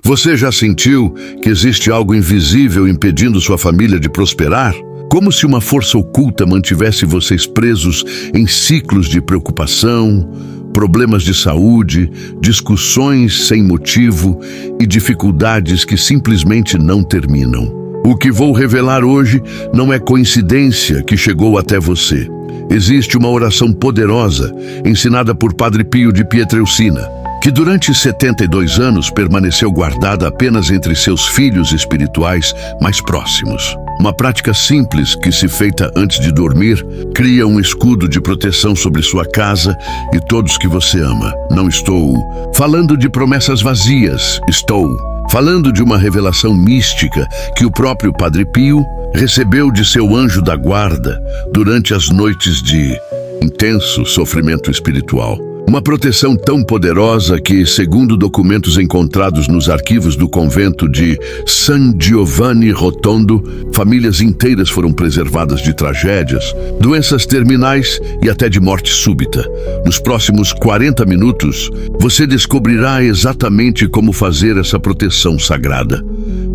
Você já sentiu que existe algo invisível impedindo sua família de prosperar? Como se uma força oculta mantivesse vocês presos em ciclos de preocupação, problemas de saúde, discussões sem motivo e dificuldades que simplesmente não terminam. O que vou revelar hoje não é coincidência que chegou até você. Existe uma oração poderosa, ensinada por Padre Pio de Pietrelcina, que durante 72 anos permaneceu guardada apenas entre seus filhos espirituais mais próximos. Uma prática simples que, se feita antes de dormir, cria um escudo de proteção sobre sua casa e todos que você ama. Não estou falando de promessas vazias, estou falando de uma revelação mística que o próprio Padre Pio recebeu de seu anjo da guarda durante as noites de intenso sofrimento espiritual. Uma proteção tão poderosa que, segundo documentos encontrados nos arquivos do convento de San Giovanni Rotondo, famílias inteiras foram preservadas de tragédias, doenças terminais e até de morte súbita. Nos próximos 40 minutos, você descobrirá exatamente como fazer essa proteção sagrada.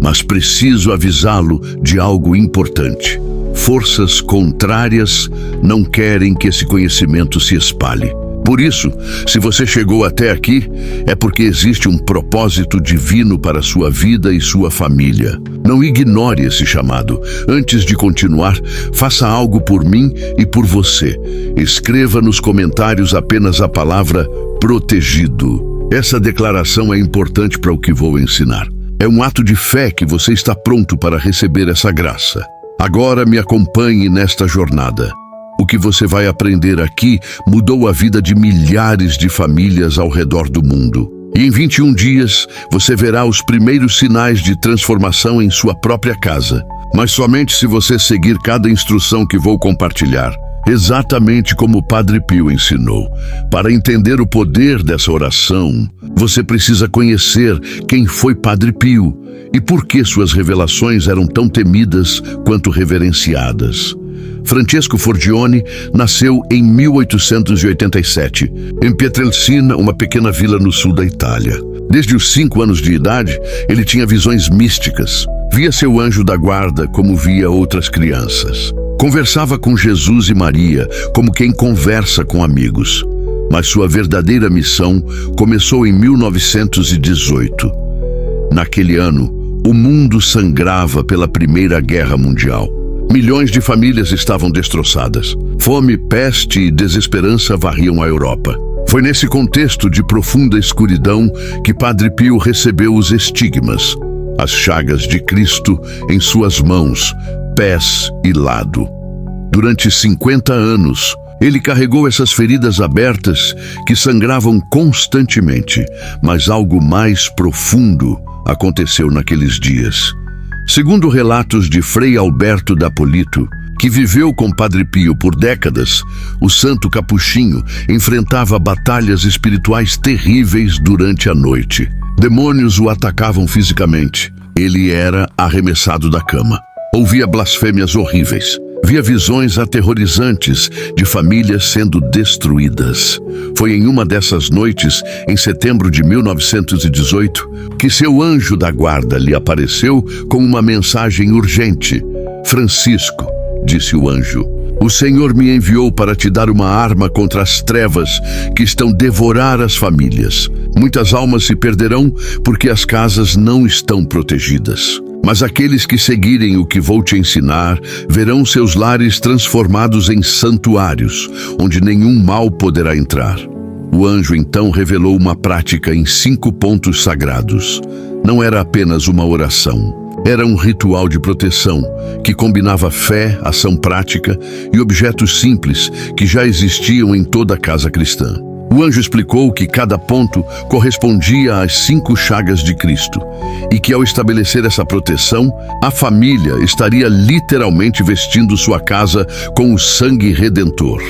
Mas preciso avisá-lo de algo importante. Forças contrárias não querem que esse conhecimento se espalhe. Por isso, se você chegou até aqui, é porque existe um propósito divino para sua vida e sua família. Não ignore esse chamado. Antes de continuar, faça algo por mim e por você. Escreva nos comentários apenas a palavra protegido. Essa declaração é importante para o que vou ensinar. É um ato de fé que você está pronto para receber essa graça. Agora me acompanhe nesta jornada. O que você vai aprender aqui mudou a vida de milhares de famílias ao redor do mundo. E em 21 dias, você verá os primeiros sinais de transformação em sua própria casa. Mas somente se você seguir cada instrução que vou compartilhar, exatamente como o Padre Pio ensinou. Para entender o poder dessa oração, você precisa conhecer quem foi Padre Pio e por que suas revelações eram tão temidas quanto reverenciadas. Francesco Forgione nasceu em 1887, em Pietrelcina, uma pequena vila no sul da Itália. Desde os 5 anos de idade, ele tinha visões místicas. Via seu anjo da guarda como via outras crianças. Conversava com Jesus e Maria como quem conversa com amigos. Mas sua verdadeira missão começou em 1918. Naquele ano, o mundo sangrava pela Primeira Guerra Mundial. Milhões de famílias estavam destroçadas. Fome, peste e desesperança varriam a Europa. Foi nesse contexto de profunda escuridão que Padre Pio recebeu os estigmas, as chagas de Cristo em suas mãos, pés e lado. Durante 50 anos, ele carregou essas feridas abertas que sangravam constantemente, mas algo mais profundo aconteceu naqueles dias. Segundo relatos de Frei Alberto da Polito, que viveu com Padre Pio por décadas, o santo capuchinho enfrentava batalhas espirituais terríveis durante a noite. Demônios o atacavam fisicamente. Ele era arremessado da cama. Ouvia blasfêmias horríveis. Via visões aterrorizantes de famílias sendo destruídas. Foi em uma dessas noites, em setembro de 1918, que seu anjo da guarda lhe apareceu com uma mensagem urgente. Francisco, disse o anjo, o Senhor me enviou para te dar uma arma contra as trevas que estão devorar as famílias. Muitas almas se perderão porque as casas não estão protegidas. Mas aqueles que seguirem o que vou te ensinar verão seus lares transformados em santuários, onde nenhum mal poderá entrar. O anjo então revelou uma prática em 5 pontos sagrados. Não era apenas uma oração. Era um ritual de proteção que combinava fé, ação prática e objetos simples que já existiam em toda a casa cristã. O anjo explicou que cada ponto correspondia às 5 chagas de Cristo e que, ao estabelecer essa proteção, a família estaria literalmente vestindo sua casa com o sangue redentor.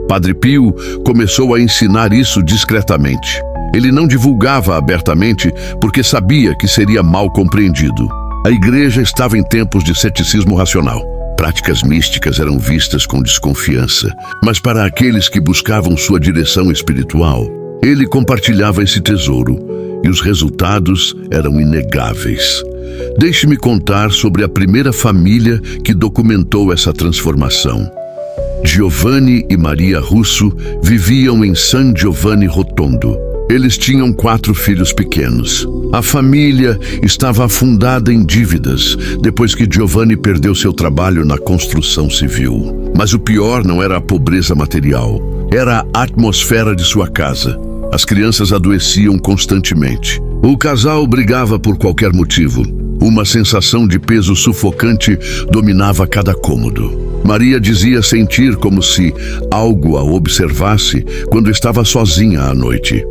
Padre Pio começou a ensinar isso discretamente. Ele não divulgava abertamente porque sabia que seria mal compreendido. A igreja estava em tempos de ceticismo racional. Práticas místicas eram vistas com desconfiança, mas para aqueles que buscavam sua direção espiritual, Ele compartilhava esse tesouro e os resultados eram inegáveis. Deixe-me contar sobre a primeira família que documentou essa transformação. Giovanni e Maria Russo viviam em San Giovanni Rotondo. Eles tinham 4 filhos pequenos. A família estava afundada em dívidas depois que Giovanni perdeu seu trabalho na construção civil. Mas o pior não era a pobreza material, era a atmosfera de sua casa. As crianças adoeciam constantemente. O casal brigava por qualquer motivo. Uma sensação de peso sufocante dominava cada cômodo. Maria dizia sentir como se algo a observasse quando estava sozinha à noite.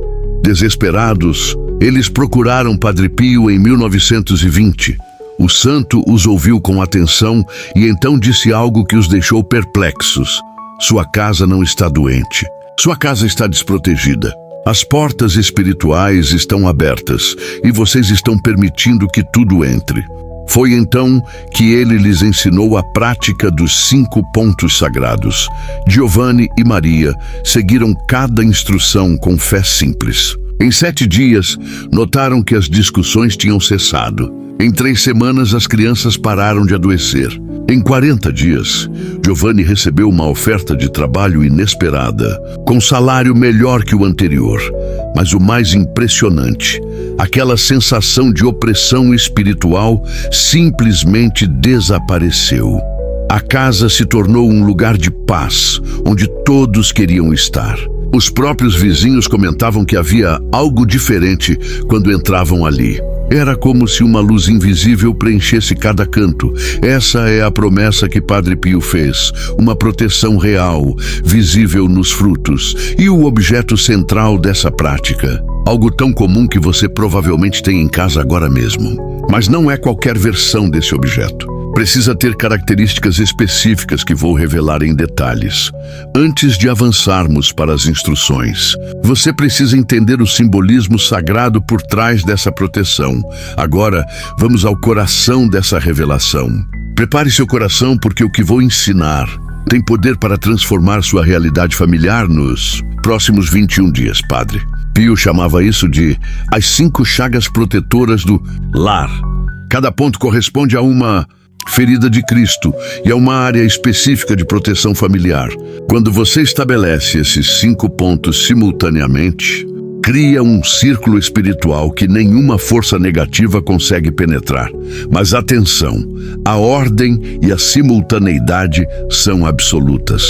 Desesperados, eles procuraram Padre Pio em 1920. O santo os ouviu com atenção e então disse algo que os deixou perplexos. Sua casa não está doente. Sua casa está desprotegida. As portas espirituais estão abertas e vocês estão permitindo que tudo entre. Foi então que ele lhes ensinou a prática dos 5 pontos sagrados. Giovanni e Maria seguiram cada instrução com fé simples. Em 7 dias, notaram que as discussões tinham cessado. Em 3 semanas, as crianças pararam de adoecer. Em 40 dias, Giovanni recebeu uma oferta de trabalho inesperada, com salário melhor que o anterior. Mas o mais impressionante, aquela sensação de opressão espiritual simplesmente desapareceu. A casa se tornou um lugar de paz, onde todos queriam estar. Os próprios vizinhos comentavam que havia algo diferente quando entravam ali. Era como se uma luz invisível preenchesse cada canto. Essa é a promessa que Padre Pio fez, uma proteção real, visível nos frutos, e o objeto central dessa prática. Algo tão comum que você provavelmente tem em casa agora mesmo. Mas não é qualquer versão desse objeto. Precisa ter características específicas que vou revelar em detalhes. Antes de avançarmos para as instruções, você precisa entender o simbolismo sagrado por trás dessa proteção. Agora, vamos ao coração dessa revelação. Prepare seu coração porque o que vou ensinar tem poder para transformar sua realidade familiar nos próximos 21 dias, Padre. Pio chamava isso de as 5 chagas protetoras do lar. Cada ponto corresponde a uma ferida de Cristo e a uma área específica de proteção familiar. Quando você estabelece esses 5 pontos simultaneamente, cria um círculo espiritual que nenhuma força negativa consegue penetrar. Mas atenção, a ordem e a simultaneidade são absolutas.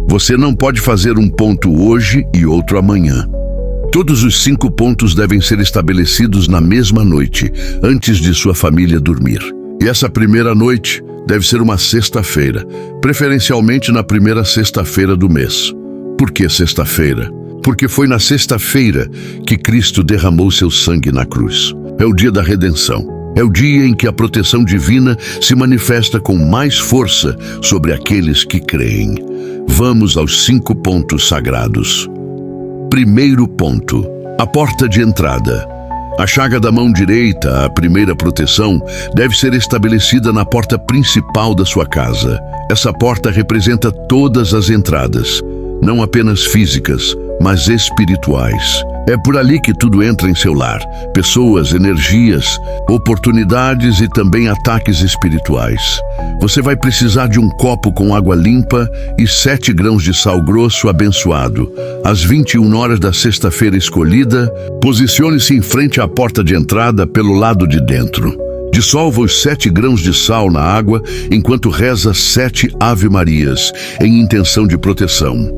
Você não pode fazer um ponto hoje e outro amanhã. Todos os 5 pontos devem ser estabelecidos na mesma noite, antes de sua família dormir. E essa primeira noite deve ser uma sexta-feira, preferencialmente na primeira sexta-feira do mês. Por que sexta-feira? Porque foi na sexta-feira que Cristo derramou seu sangue na cruz. É o dia da redenção. É o dia em que a proteção divina se manifesta com mais força sobre aqueles que creem. Vamos aos 5 pontos sagrados. Primeiro ponto: a porta de entrada. A chaga da mão direita, a primeira proteção, deve ser estabelecida na porta principal da sua casa. Essa porta representa todas as entradas, não apenas físicas, mas espirituais. É por ali que tudo entra em seu lar: pessoas, energias, oportunidades e também ataques espirituais. Você vai precisar de um copo com água limpa e 7 grãos de sal grosso abençoado. Às 21 horas da sexta-feira escolhida, posicione-se em frente à porta de entrada pelo lado de dentro. Dissolva os 7 grãos de sal na água enquanto reza 7 Ave-Marias em intenção de proteção.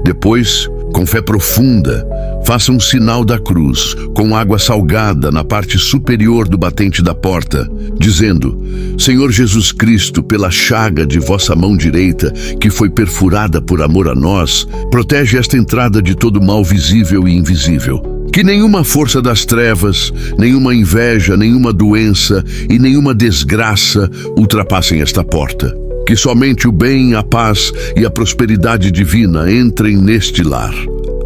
Depois, com fé profunda, faça um sinal da cruz com água salgada na parte superior do batente da porta, dizendo: Senhor Jesus Cristo, pela chaga de vossa mão direita, que foi perfurada por amor a nós, protege esta entrada de todo mal visível e invisível. Que nenhuma força das trevas, nenhuma inveja, nenhuma doença e nenhuma desgraça ultrapassem esta porta. Que somente o bem, a paz e a prosperidade divina entrem neste lar.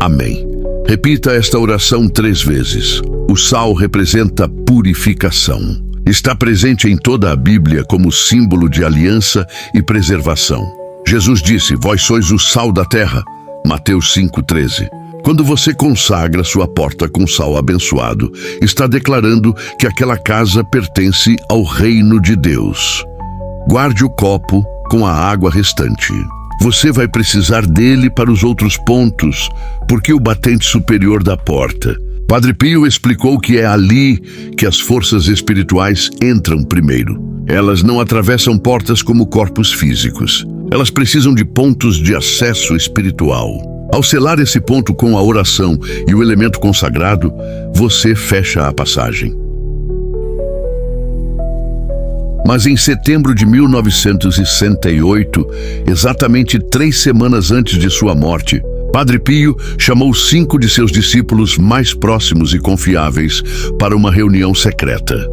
Amém. Repita esta oração 3 vezes. O sal representa purificação. Está presente em toda a Bíblia como símbolo de aliança e preservação. Jesus disse: Vós sois o sal da terra. Mateus 5,13. Quando você consagra sua porta com sal abençoado, está declarando que aquela casa pertence ao reino de Deus. Guarde o copo com a água restante. Você vai precisar dele para os outros pontos, porque o batente superior da porta. Padre Pio explicou que é ali que as forças espirituais entram primeiro. Elas não atravessam portas como corpos físicos. Elas precisam de pontos de acesso espiritual. Ao selar esse ponto com a oração e o elemento consagrado, você fecha a passagem. Mas em setembro de 1968, exatamente 3 semanas antes de sua morte, Padre Pio chamou 5 de seus discípulos mais próximos e confiáveis para uma reunião secreta.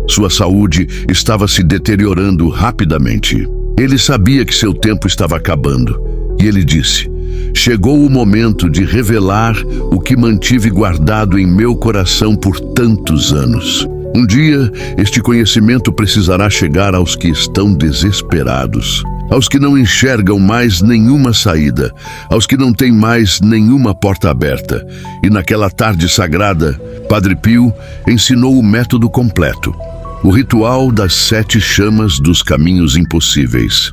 Sua saúde estava se deteriorando rapidamente. Ele sabia que seu tempo estava acabando, e ele disse: "Chegou o momento de revelar o que mantive guardado em meu coração por tantos anos. Um dia, este conhecimento precisará chegar aos que estão desesperados, aos que não enxergam mais nenhuma saída, aos que não têm mais nenhuma porta aberta." E naquela tarde sagrada, Padre Pio ensinou o método completo, o ritual das 7 chamas dos caminhos impossíveis.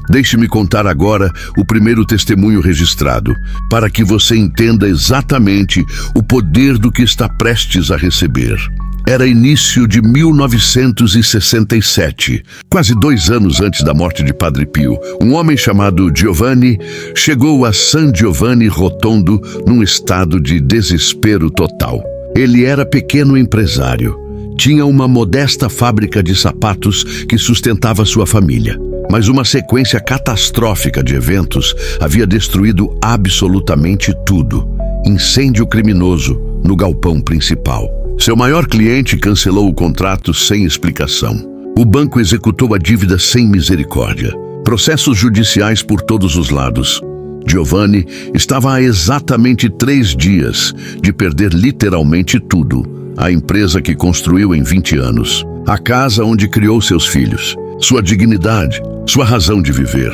Deixe-me contar agora o primeiro testemunho registrado, para que você entenda exatamente o poder do que está prestes a receber. Era início de 1967, quase 2 anos antes da morte de Padre Pio. Um homem chamado Giovanni chegou a San Giovanni Rotondo num estado de desespero total. Ele era pequeno empresário. Tinha uma modesta fábrica de sapatos que sustentava sua família. Mas uma sequência catastrófica de eventos havia destruído absolutamente tudo. Incêndio criminoso no galpão principal. Seu maior cliente cancelou o contrato sem explicação. O banco executou a dívida sem misericórdia. Processos judiciais por todos os lados. Giovanni estava há exatamente 3 dias de perder literalmente tudo. A empresa que construiu em 20 anos. A casa onde criou seus filhos. Sua dignidade, sua razão de viver.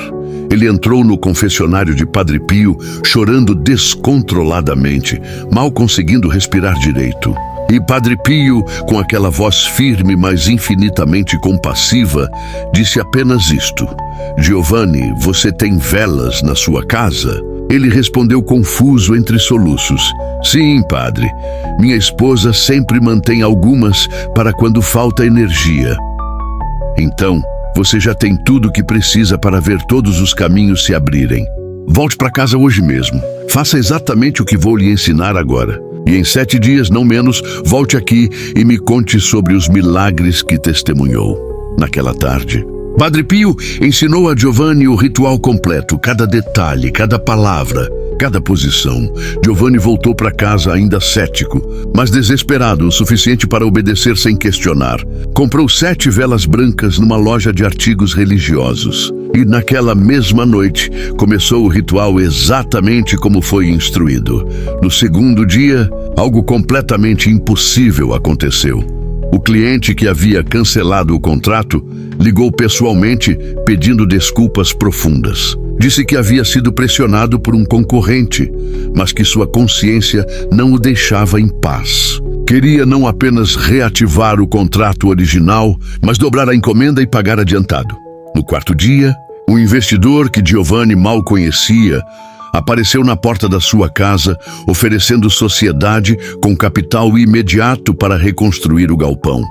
Ele entrou no confessionário de Padre Pio, chorando descontroladamente, mal conseguindo respirar direito. E Padre Pio, com aquela voz firme, mas infinitamente compassiva, disse apenas isto: "Giovanni, você tem velas na sua casa?" Ele respondeu confuso entre soluços: "Sim, padre. Minha esposa sempre mantém algumas para quando falta energia." "Então, você já tem tudo o que precisa para ver todos os caminhos se abrirem. Volte para casa hoje mesmo. Faça exatamente o que vou lhe ensinar agora. E em 7 dias, não menos, volte aqui e me conte sobre os milagres que testemunhou." Naquela tarde, Padre Pio ensinou a Giovanni o ritual completo, cada detalhe, cada palavra, cada posição. Giovanni voltou para casa ainda cético, mas desesperado o suficiente para obedecer sem questionar. Comprou 7 velas brancas numa loja de artigos religiosos. E naquela mesma noite, começou o ritual exatamente como foi instruído. No segundo dia, algo completamente impossível aconteceu. O cliente que havia cancelado o contrato ligou pessoalmente pedindo desculpas profundas. Disse que havia sido pressionado por um concorrente, mas que sua consciência não o deixava em paz. Queria não apenas reativar o contrato original, mas dobrar a encomenda e pagar adiantado. No 4º dia, o investidor que Giovanni mal conhecia apareceu na porta da sua casa, oferecendo sociedade com capital imediato para reconstruir o galpão.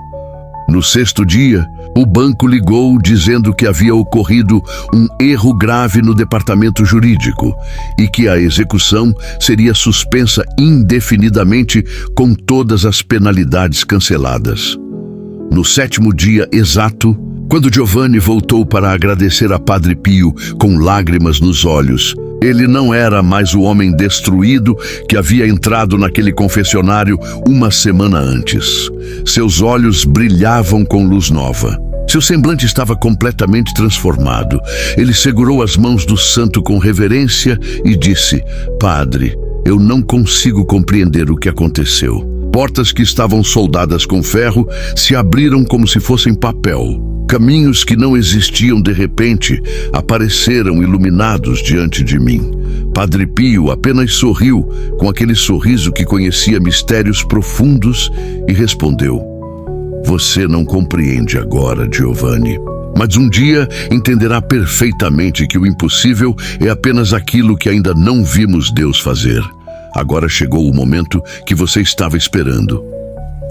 No 6º dia, o banco ligou dizendo que havia ocorrido um erro grave no departamento jurídico e que a execução seria suspensa indefinidamente com todas as penalidades canceladas. No 7º dia exato, quando Giovanni voltou para agradecer a Padre Pio com lágrimas nos olhos, ele não era mais o homem destruído que havia entrado naquele confessionário uma semana antes. Seus olhos brilhavam com luz nova. Seu semblante estava completamente transformado. Ele segurou as mãos do santo com reverência e disse: "Padre, eu não consigo compreender o que aconteceu." Portas que estavam soldadas com ferro se abriram como se fossem papel. Caminhos que não existiam de repente apareceram iluminados diante de mim. Padre Pio apenas sorriu com aquele sorriso que conhecia mistérios profundos e respondeu: "Você não compreende agora, Giovanni, mas um dia entenderá perfeitamente que o impossível é apenas aquilo que ainda não vimos Deus fazer. Agora chegou o momento que você estava esperando.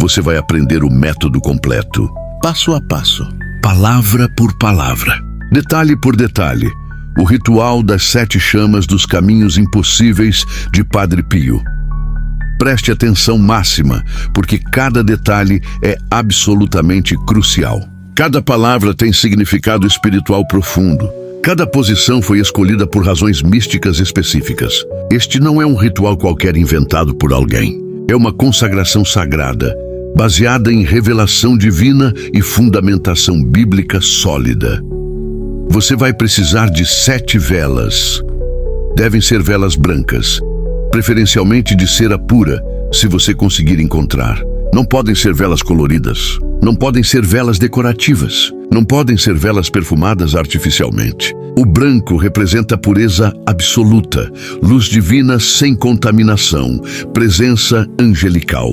Você vai aprender o método completo, passo a passo, palavra por palavra, detalhe por detalhe, o ritual das 7 chamas dos caminhos impossíveis de Padre Pio. Preste atenção máxima, porque cada detalhe é absolutamente crucial. Cada palavra tem significado espiritual profundo. Cada posição foi escolhida por razões místicas específicas. Este não é um ritual qualquer inventado por alguém. É uma consagração sagrada, baseada em revelação divina e fundamentação bíblica sólida. Você vai precisar de 7 velas. Devem ser velas brancas, preferencialmente de cera pura, se você conseguir encontrar. Não podem ser velas coloridas. Não podem ser velas decorativas. Não podem ser velas perfumadas artificialmente. O branco representa a pureza absoluta, luz divina sem contaminação, presença angelical.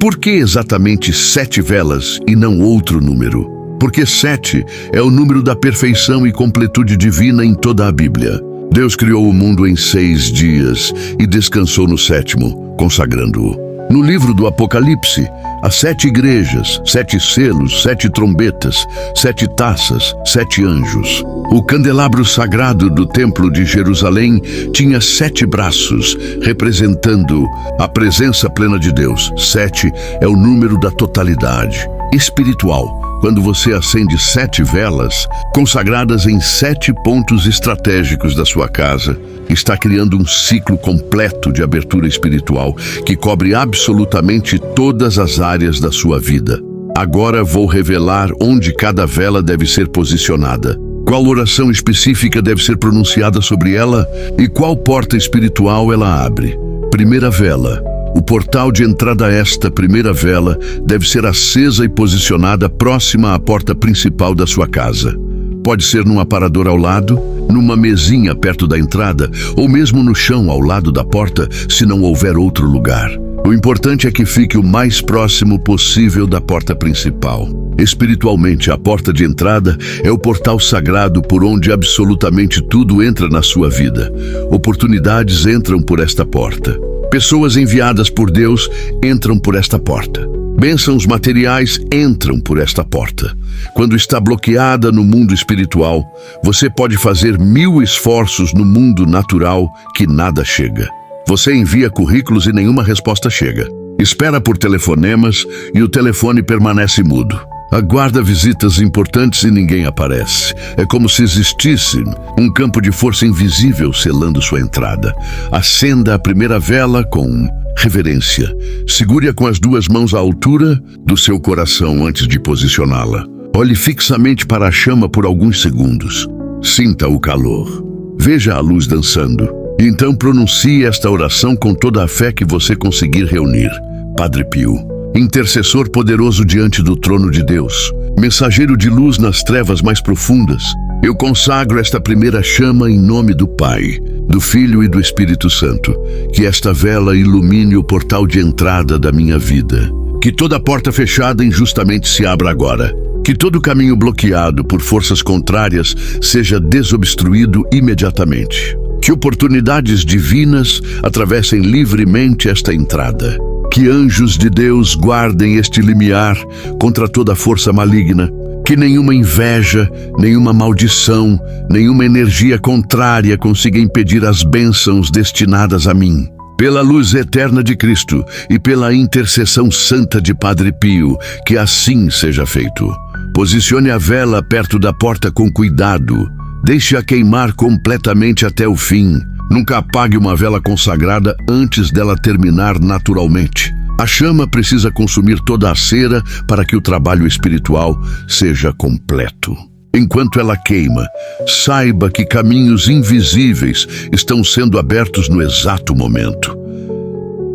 Por que exatamente 7 velas e não outro número? Porque 7 é o número da perfeição e completude divina em toda a Bíblia. Deus criou o mundo em 6 dias e descansou no 7º, consagrando-o. No livro do Apocalipse, há 7 igrejas, 7 selos, 7 trombetas, 7 taças, 7 anjos. O candelabro sagrado do Templo de Jerusalém tinha 7 braços, representando a presença plena de Deus. 7 é o número da totalidade espiritual. Quando você acende 7 velas, consagradas em 7 pontos estratégicos da sua casa, está criando um ciclo completo de abertura espiritual que cobre absolutamente todas as áreas da sua vida. Agora vou revelar onde cada vela deve ser posicionada, qual oração específica deve ser pronunciada sobre ela e qual porta espiritual ela abre. Primeira vela. O portal de entrada a esta primeira vela deve ser acesa e posicionada próxima à porta principal da sua casa. Pode ser num aparador ao lado, numa mesinha perto da entrada ou mesmo no chão ao lado da porta, se não houver outro lugar. O importante é que fique o mais próximo possível da porta principal. Espiritualmente, a porta de entrada é o portal sagrado por onde absolutamente tudo entra na sua vida. Oportunidades entram por esta porta. Pessoas enviadas por Deus entram por esta porta. Bênçãos materiais entram por esta porta. Quando está bloqueada no mundo espiritual, você pode fazer 1000 esforços no mundo natural que nada chega. Você envia currículos e nenhuma resposta chega. Espera por telefonemas e o telefone permanece mudo. Aguarda visitas importantes e ninguém aparece. É como se existisse um campo de força invisível selando sua entrada. Acenda a primeira vela com reverência. Segure-a com as 2 mãos à altura do seu coração antes de posicioná-la. Olhe fixamente para a chama por alguns segundos. Sinta o calor. Veja a luz dançando. Então pronuncie esta oração com toda a fé que você conseguir reunir. Padre Pio, intercessor poderoso diante do trono de Deus, mensageiro de luz nas trevas mais profundas, eu consagro esta primeira chama em nome do Pai, do Filho e do Espírito Santo. Que esta vela ilumine o portal de entrada da minha vida. Que toda porta fechada injustamente se abra agora. Que todo caminho bloqueado por forças contrárias seja desobstruído imediatamente. Que oportunidades divinas atravessem livremente esta entrada. Que anjos de Deus guardem este limiar contra toda força maligna. Que nenhuma inveja, nenhuma maldição, nenhuma energia contrária consiga impedir as bênçãos destinadas a mim. Pela luz eterna de Cristo e pela intercessão santa de Padre Pio, que assim seja feito. Posicione a vela perto da porta com cuidado. Deixe-a queimar completamente até o fim. Nunca apague uma vela consagrada antes dela terminar naturalmente. A chama precisa consumir toda a cera para que o trabalho espiritual seja completo. Enquanto ela queima, saiba que caminhos invisíveis estão sendo abertos no exato momento.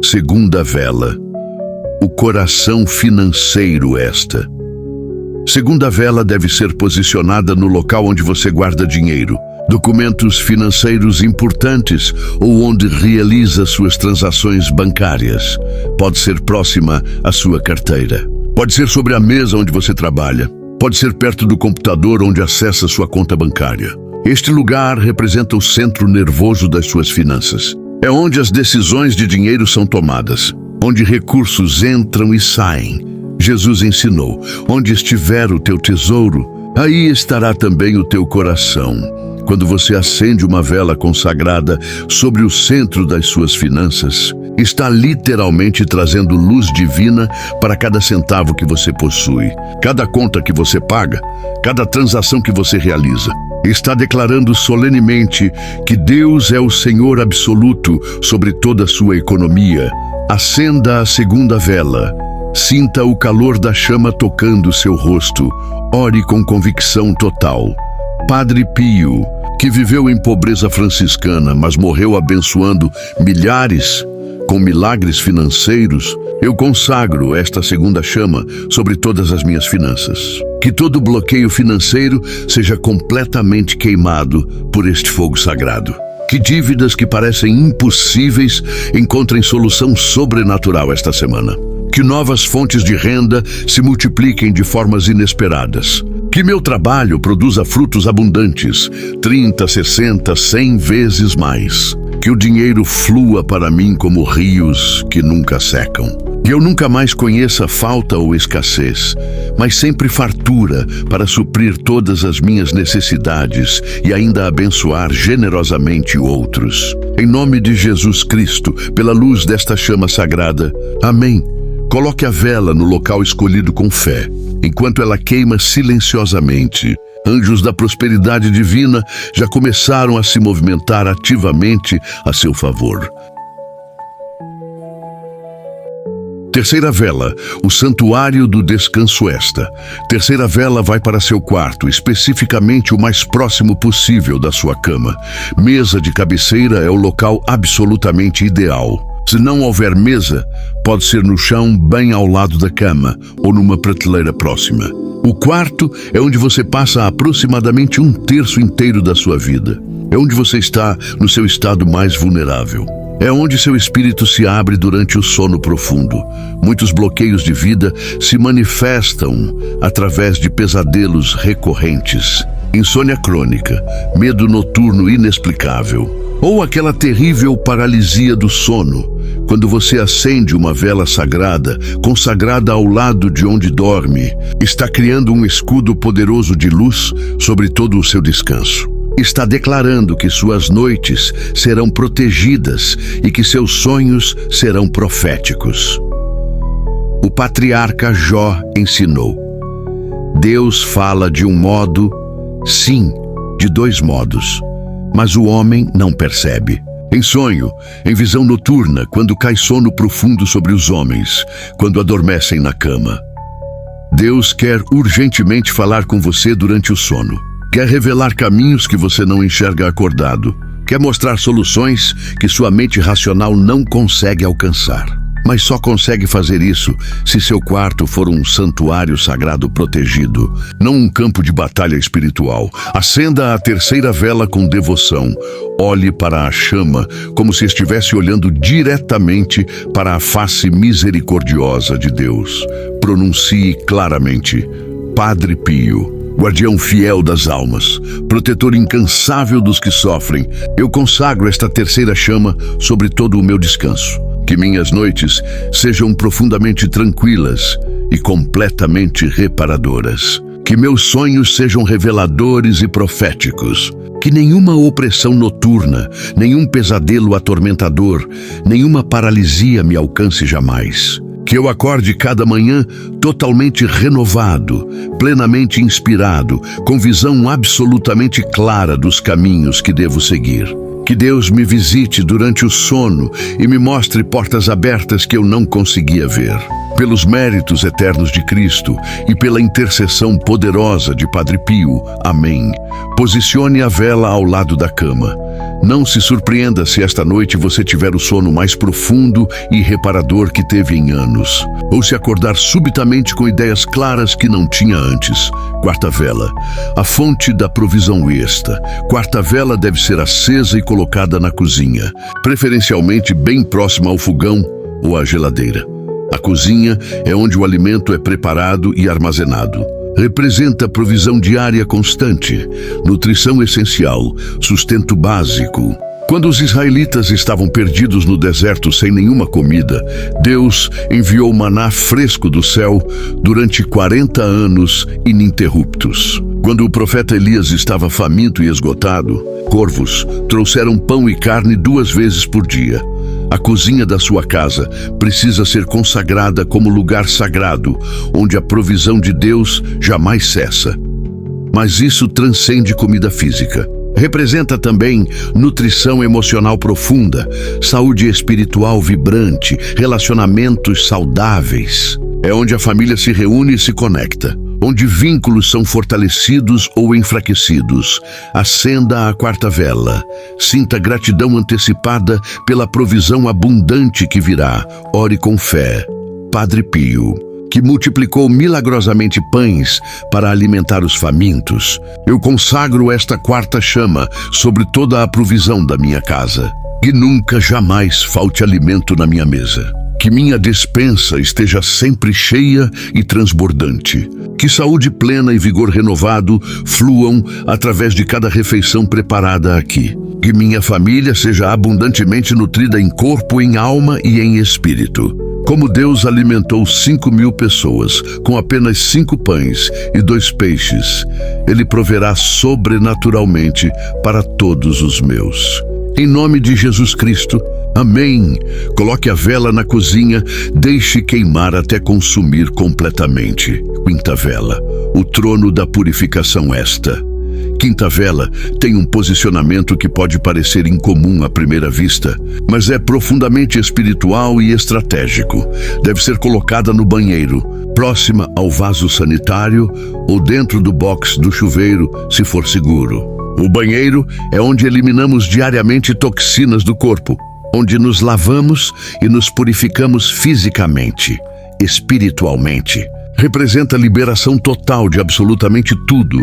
Segunda vela, o coração financeiro esta. Segunda vela deve ser posicionada no local onde você guarda dinheiro. documentos financeiros importantes ou onde realiza suas transações bancárias. Pode ser próxima à sua carteira. Pode ser sobre a mesa onde você trabalha. Pode ser perto do computador onde acessa sua conta bancária. Este lugar representa o centro nervoso das suas finanças. É onde as decisões de dinheiro são tomadas, onde recursos entram e saem. Jesus ensinou: onde estiver o teu tesouro, aí estará também o teu coração. Quando você acende uma vela consagrada sobre o centro das suas finanças, está literalmente trazendo luz divina para cada centavo que você possui, cada conta que você paga, cada transação que você realiza. Está declarando solenemente que Deus é o Senhor absoluto sobre toda a sua economia. Acenda a segunda vela. Sinta o calor da chama tocando seu rosto. Ore com convicção total. Padre Pio, que viveu em pobreza franciscana, mas morreu abençoando milhares com milagres financeiros, eu consagro esta segunda chama sobre todas as minhas finanças. Que todo bloqueio financeiro seja completamente queimado por este fogo sagrado. Que dívidas que parecem impossíveis encontrem solução sobrenatural esta semana. Que novas fontes de renda se multipliquem de formas inesperadas. Que meu trabalho produza frutos abundantes, 30, 60, 100 vezes mais. Que o dinheiro flua para mim como rios que nunca secam. Que eu nunca mais conheça falta ou escassez, mas sempre fartura para suprir todas as minhas necessidades e ainda abençoar generosamente outros. Em nome de Jesus Cristo, pela luz desta chama sagrada. Amém. Coloque a vela no local escolhido com fé, enquanto ela queima silenciosamente. Anjos da prosperidade divina já começaram a se movimentar ativamente a seu favor. Terceira vela, o santuário do descanso esta. Terceira vela vai para seu quarto, especificamente o mais próximo possível da sua cama. Mesa de cabeceira é o local absolutamente ideal. Se não houver mesa, pode ser no chão bem ao lado da cama ou numa prateleira próxima. O quarto é onde você passa aproximadamente 1/3 inteiro da sua vida. É onde você está no seu estado mais vulnerável. É onde seu espírito se abre durante o sono profundo. Muitos bloqueios de vida se manifestam através de pesadelos recorrentes, insônia crônica, medo noturno inexplicável, ou aquela terrível paralisia do sono, quando você acende uma vela sagrada, consagrada ao lado de onde dorme, está criando um escudo poderoso de luz sobre todo o seu descanso. Está declarando que suas noites serão protegidas e que seus sonhos serão proféticos. O patriarca Jó ensinou: Deus fala de um modo, sim, de 2 modos, mas o homem não percebe. Em sonho, em visão noturna, quando cai sono profundo sobre os homens, quando adormecem na cama. Deus quer urgentemente falar com você durante o sono. Quer revelar caminhos que você não enxerga acordado. Quer mostrar soluções que sua mente racional não consegue alcançar. Mas só consegue fazer isso se seu quarto for um santuário sagrado protegido, não um campo de batalha espiritual. Acenda a terceira vela com devoção. Olhe para a chama como se estivesse olhando diretamente para a face misericordiosa de Deus. Pronuncie claramente: Padre Pio, guardião fiel das almas, protetor incansável dos que sofrem, eu consagro esta terceira chama sobre todo o meu descanso. Que minhas noites sejam profundamente tranquilas e completamente reparadoras. Que meus sonhos sejam reveladores e proféticos. Que nenhuma opressão noturna, nenhum pesadelo atormentador, nenhuma paralisia me alcance jamais. Que eu acorde cada manhã totalmente renovado, plenamente inspirado, com visão absolutamente clara dos caminhos que devo seguir. Que Deus me visite durante o sono e me mostre portas abertas que eu não conseguia ver. Pelos méritos eternos de Cristo e pela intercessão poderosa de Padre Pio. Amém. Posicione a vela ao lado da cama. Não se surpreenda se esta noite você tiver o sono mais profundo e reparador que teve em anos, ou se acordar subitamente com ideias claras que não tinha antes. Quarta vela, a fonte da provisão extra. Quarta vela deve ser acesa e colocada na cozinha, preferencialmente bem próxima ao fogão ou à geladeira. A cozinha é onde o alimento é preparado e armazenado. Representa provisão diária constante, nutrição essencial, sustento básico. Quando os israelitas estavam perdidos no deserto sem nenhuma comida, Deus enviou maná fresco do céu durante 40 anos ininterruptos. Quando o profeta Elias estava faminto e esgotado, corvos trouxeram pão e carne 2 vezes por dia. A cozinha da sua casa precisa ser consagrada como lugar sagrado, onde a provisão de Deus jamais cessa. Mas isso transcende comida física. Representa também nutrição emocional profunda, saúde espiritual vibrante, relacionamentos saudáveis. É onde a família se reúne e se conecta, onde vínculos são fortalecidos ou enfraquecidos. Acenda a quarta vela. Sinta gratidão antecipada pela provisão abundante que virá. Ore com fé. Padre Pio, que multiplicou milagrosamente pães para alimentar os famintos, eu consagro esta quarta chama sobre toda a provisão da minha casa. Que nunca jamais falte alimento na minha mesa. Que minha despensa esteja sempre cheia e transbordante. Que saúde plena e vigor renovado fluam através de cada refeição preparada aqui. Que minha família seja abundantemente nutrida em corpo, em alma e em espírito. Como Deus alimentou 5.000 pessoas com apenas 5 pães e 2 peixes, Ele proverá sobrenaturalmente para todos os meus. Em nome de Jesus Cristo, amém. Coloque a vela na cozinha, deixe queimar até consumir completamente. Quinta vela, o trono da purificação esta. Quinta vela tem um posicionamento que pode parecer incomum à primeira vista, mas é profundamente espiritual e estratégico. Deve ser colocada no banheiro, próxima ao vaso sanitário ou dentro do box do chuveiro, se for seguro. O banheiro é onde eliminamos diariamente toxinas do corpo, onde nos lavamos e nos purificamos fisicamente, espiritualmente. Representa a liberação total de absolutamente tudo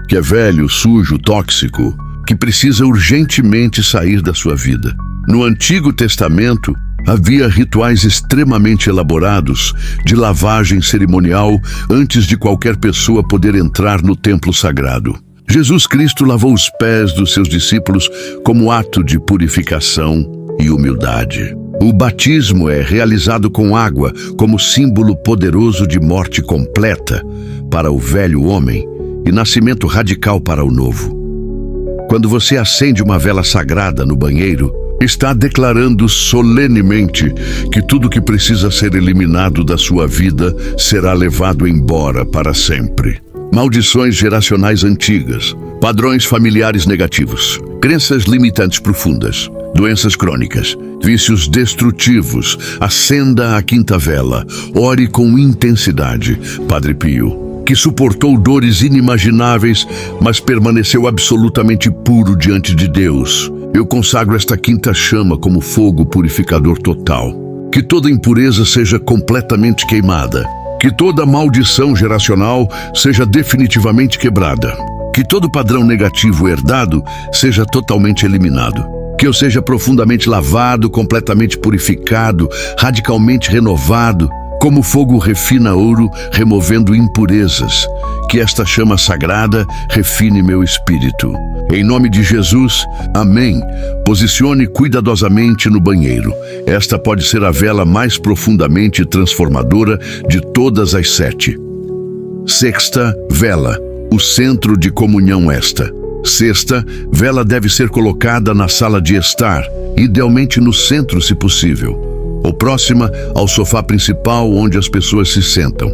que é velho, sujo, tóxico, que precisa urgentemente sair da sua vida. No Antigo Testamento, havia rituais extremamente elaborados de lavagem cerimonial antes de qualquer pessoa poder entrar no templo sagrado. Jesus Cristo lavou os pés dos seus discípulos como ato de purificação e humildade. O batismo é realizado com água como símbolo poderoso de morte completa para o velho homem e nascimento radical para o novo. Quando você acende uma vela sagrada no banheiro, está declarando solenemente que tudo que precisa ser eliminado da sua vida será levado embora para sempre. Maldições geracionais antigas, padrões familiares negativos, crenças limitantes profundas, doenças crônicas, vícios destrutivos. Acenda a quinta vela. Ore com intensidade. Padre Pio, que suportou dores inimagináveis, mas permaneceu absolutamente puro diante de Deus. Eu consagro esta quinta chama como fogo purificador total. Que toda impureza seja completamente queimada. Que toda maldição geracional seja definitivamente quebrada. Que todo padrão negativo herdado seja totalmente eliminado. Que eu seja profundamente lavado, completamente purificado, radicalmente renovado. Como fogo refina ouro, removendo impurezas. Que esta chama sagrada refine meu espírito. Em nome de Jesus, amém. Posicione cuidadosamente no banheiro. Esta pode ser a vela mais profundamente transformadora de todas as 7. Sexta vela, o centro de comunhão esta. Sexta vela deve ser colocada na sala de estar, idealmente no centro se possível, ou próxima ao sofá principal onde as pessoas se sentam.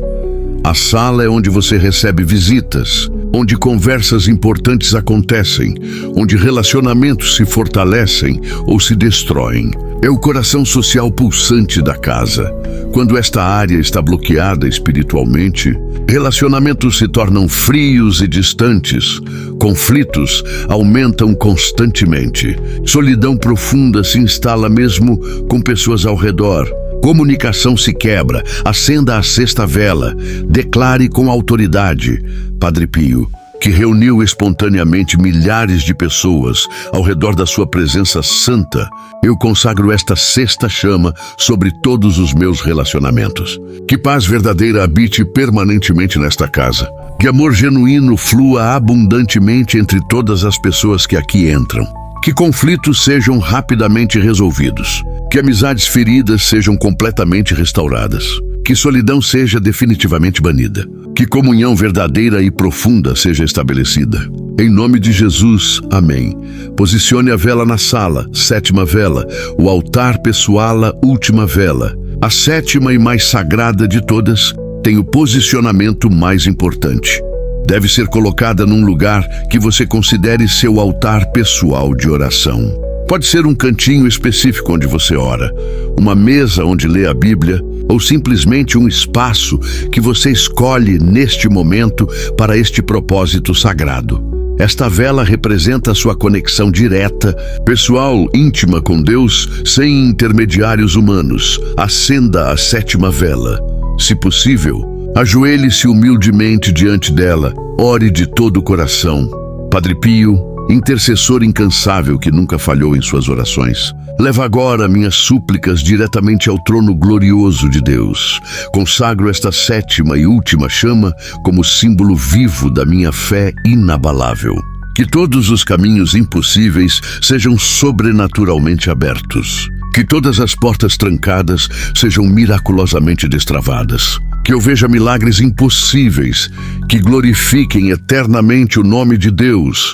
A sala é onde você recebe visitas, onde conversas importantes acontecem, onde relacionamentos se fortalecem ou se destroem. É o coração social pulsante da casa. Quando esta área está bloqueada espiritualmente, relacionamentos se tornam frios e distantes, conflitos aumentam constantemente, solidão profunda se instala mesmo com pessoas ao redor, comunicação se quebra, acenda a sexta vela, declare com autoridade. Padre Pio, que reuniu espontaneamente milhares de pessoas ao redor da sua presença santa, eu consagro esta sexta chama sobre todos os meus relacionamentos. Que paz verdadeira habite permanentemente nesta casa. Que amor genuíno flua abundantemente entre todas as pessoas que aqui entram. Que conflitos sejam rapidamente resolvidos. Que amizades feridas sejam completamente restauradas. Que solidão seja definitivamente banida. Que comunhão verdadeira e profunda seja estabelecida. Em nome de Jesus, amém. Posicione a vela na sala, sétima vela. O altar pessoal, a última vela. A sétima e mais sagrada de todas tem o posicionamento mais importante. Deve ser colocada num lugar que você considere seu altar pessoal de oração. Pode ser um cantinho específico onde você ora, uma mesa onde lê a Bíblia, ou simplesmente um espaço que você escolhe neste momento para este propósito sagrado. Esta vela representa a sua conexão direta, pessoal, íntima com Deus, sem intermediários humanos. Acenda a sétima vela. Se possível, ajoelhe-se humildemente diante dela, ore de todo o coração. Padre Pio, intercessor incansável que nunca falhou em suas orações, leva agora minhas súplicas diretamente ao trono glorioso de Deus. Consagro esta sétima e última chama como símbolo vivo da minha fé inabalável. Que todos os caminhos impossíveis sejam sobrenaturalmente abertos. Que todas as portas trancadas sejam miraculosamente destravadas. Que eu veja milagres impossíveis que glorifiquem eternamente o nome de Deus.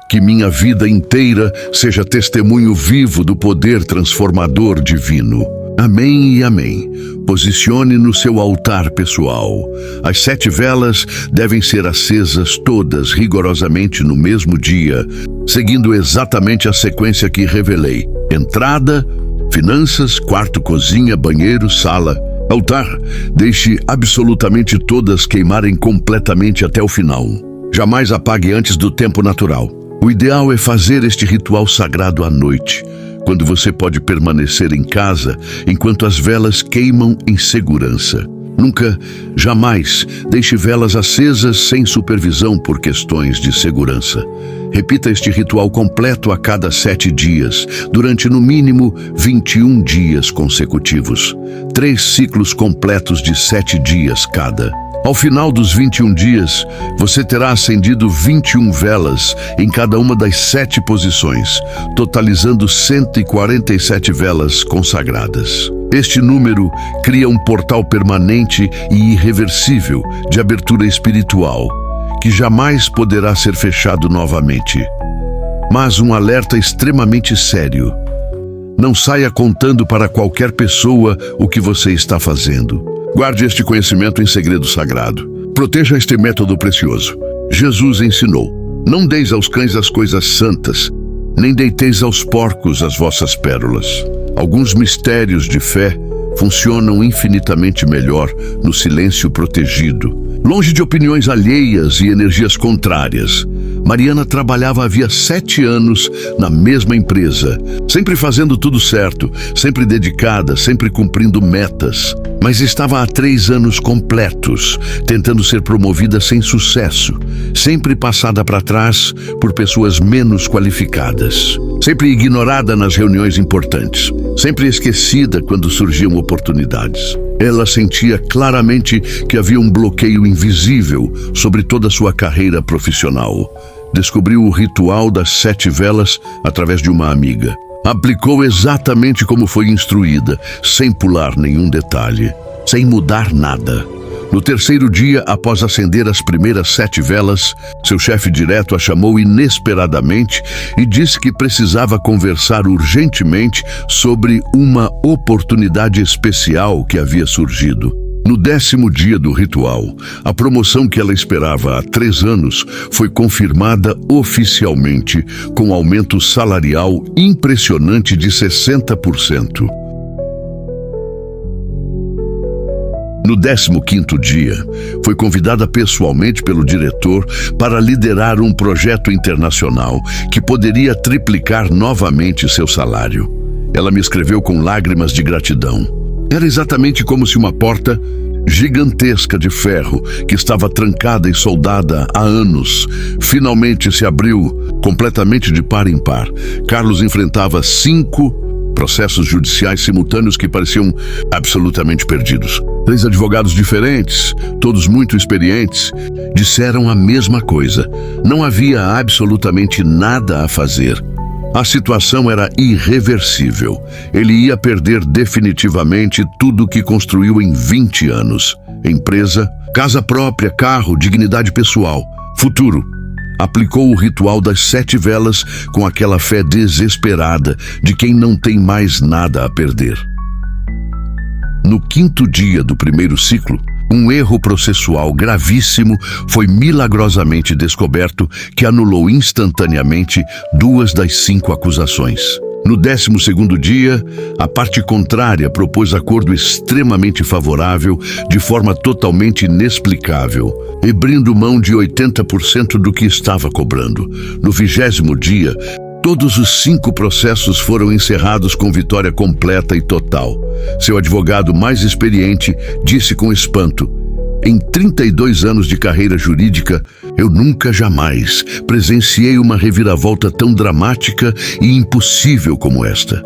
Que minha vida inteira seja testemunho vivo do poder transformador divino. Amém e amém. Posicione no seu altar pessoal. As 7 velas devem ser acesas todas rigorosamente no mesmo dia, seguindo exatamente a sequência que revelei. Entrada, finanças, quarto, cozinha, banheiro, sala. Altar, deixe absolutamente todas queimarem completamente até o final. Jamais apague antes do tempo natural. O ideal é fazer este ritual sagrado à noite, quando você pode permanecer em casa enquanto as velas queimam em segurança. Nunca, jamais, deixe velas acesas sem supervisão por questões de segurança. Repita este ritual completo a cada 7 dias, durante no mínimo 21 dias consecutivos. 3 ciclos completos de 7 dias cada. Ao final dos 21 dias, você terá acendido 21 velas em cada uma das 7 posições, totalizando 147 velas consagradas. Este número cria um portal permanente e irreversível de abertura espiritual, que jamais poderá ser fechado novamente. Mas um alerta extremamente sério. Não saia contando para qualquer pessoa o que você está fazendo. Guarde este conhecimento em segredo sagrado. Proteja este método precioso. Jesus ensinou: não deis aos cães as coisas santas, nem deiteis aos porcos as vossas pérolas. Alguns mistérios de fé funcionam infinitamente melhor no silêncio protegido, longe de opiniões alheias e energias contrárias. Mariana trabalhava havia 7 anos na mesma empresa, sempre fazendo tudo certo, sempre dedicada, sempre cumprindo metas. Mas estava há 3 anos completos, tentando ser promovida sem sucesso, sempre passada para trás por pessoas menos qualificadas, sempre ignorada nas reuniões importantes, sempre esquecida quando surgiam oportunidades. Ela sentia claramente que havia um bloqueio invisível sobre toda a sua carreira profissional. Descobriu o ritual das 7 velas através de uma amiga. Aplicou exatamente como foi instruída, sem pular nenhum detalhe, sem mudar nada. No 3º dia, após acender as primeiras 7 velas, seu chefe direto a chamou inesperadamente e disse que precisava conversar urgentemente sobre uma oportunidade especial que havia surgido. No 10º dia do ritual, a promoção que ela esperava há 3 anos foi confirmada oficialmente com aumento salarial impressionante de 60%. No 15º dia, foi convidada pessoalmente pelo diretor para liderar um projeto internacional que poderia triplicar novamente seu salário. Ela me escreveu com lágrimas de gratidão. Era exatamente como se uma porta gigantesca de ferro, que estava trancada e soldada há anos, finalmente se abriu completamente de par em par. Carlos enfrentava 5 processos judiciais simultâneos que pareciam absolutamente perdidos. 3 advogados diferentes, todos muito experientes, disseram a mesma coisa. Não havia absolutamente nada a fazer. A situação era irreversível. Ele ia perder definitivamente tudo que construiu em 20 anos. Empresa, casa própria, carro, dignidade pessoal, futuro. Aplicou o ritual das 7 velas com aquela fé desesperada de quem não tem mais nada a perder. No 5º dia do primeiro ciclo, um erro processual gravíssimo foi milagrosamente descoberto que anulou instantaneamente 2 das 5 acusações. No 12º dia, a parte contrária propôs acordo extremamente favorável de forma totalmente inexplicável, abrindo mão de 80% do que estava cobrando. No 20º dia, todos os 5 processos foram encerrados com vitória completa e total. Seu advogado mais experiente disse com espanto: "Em 32 anos de carreira jurídica, eu nunca jamais presenciei uma reviravolta tão dramática e impossível como esta."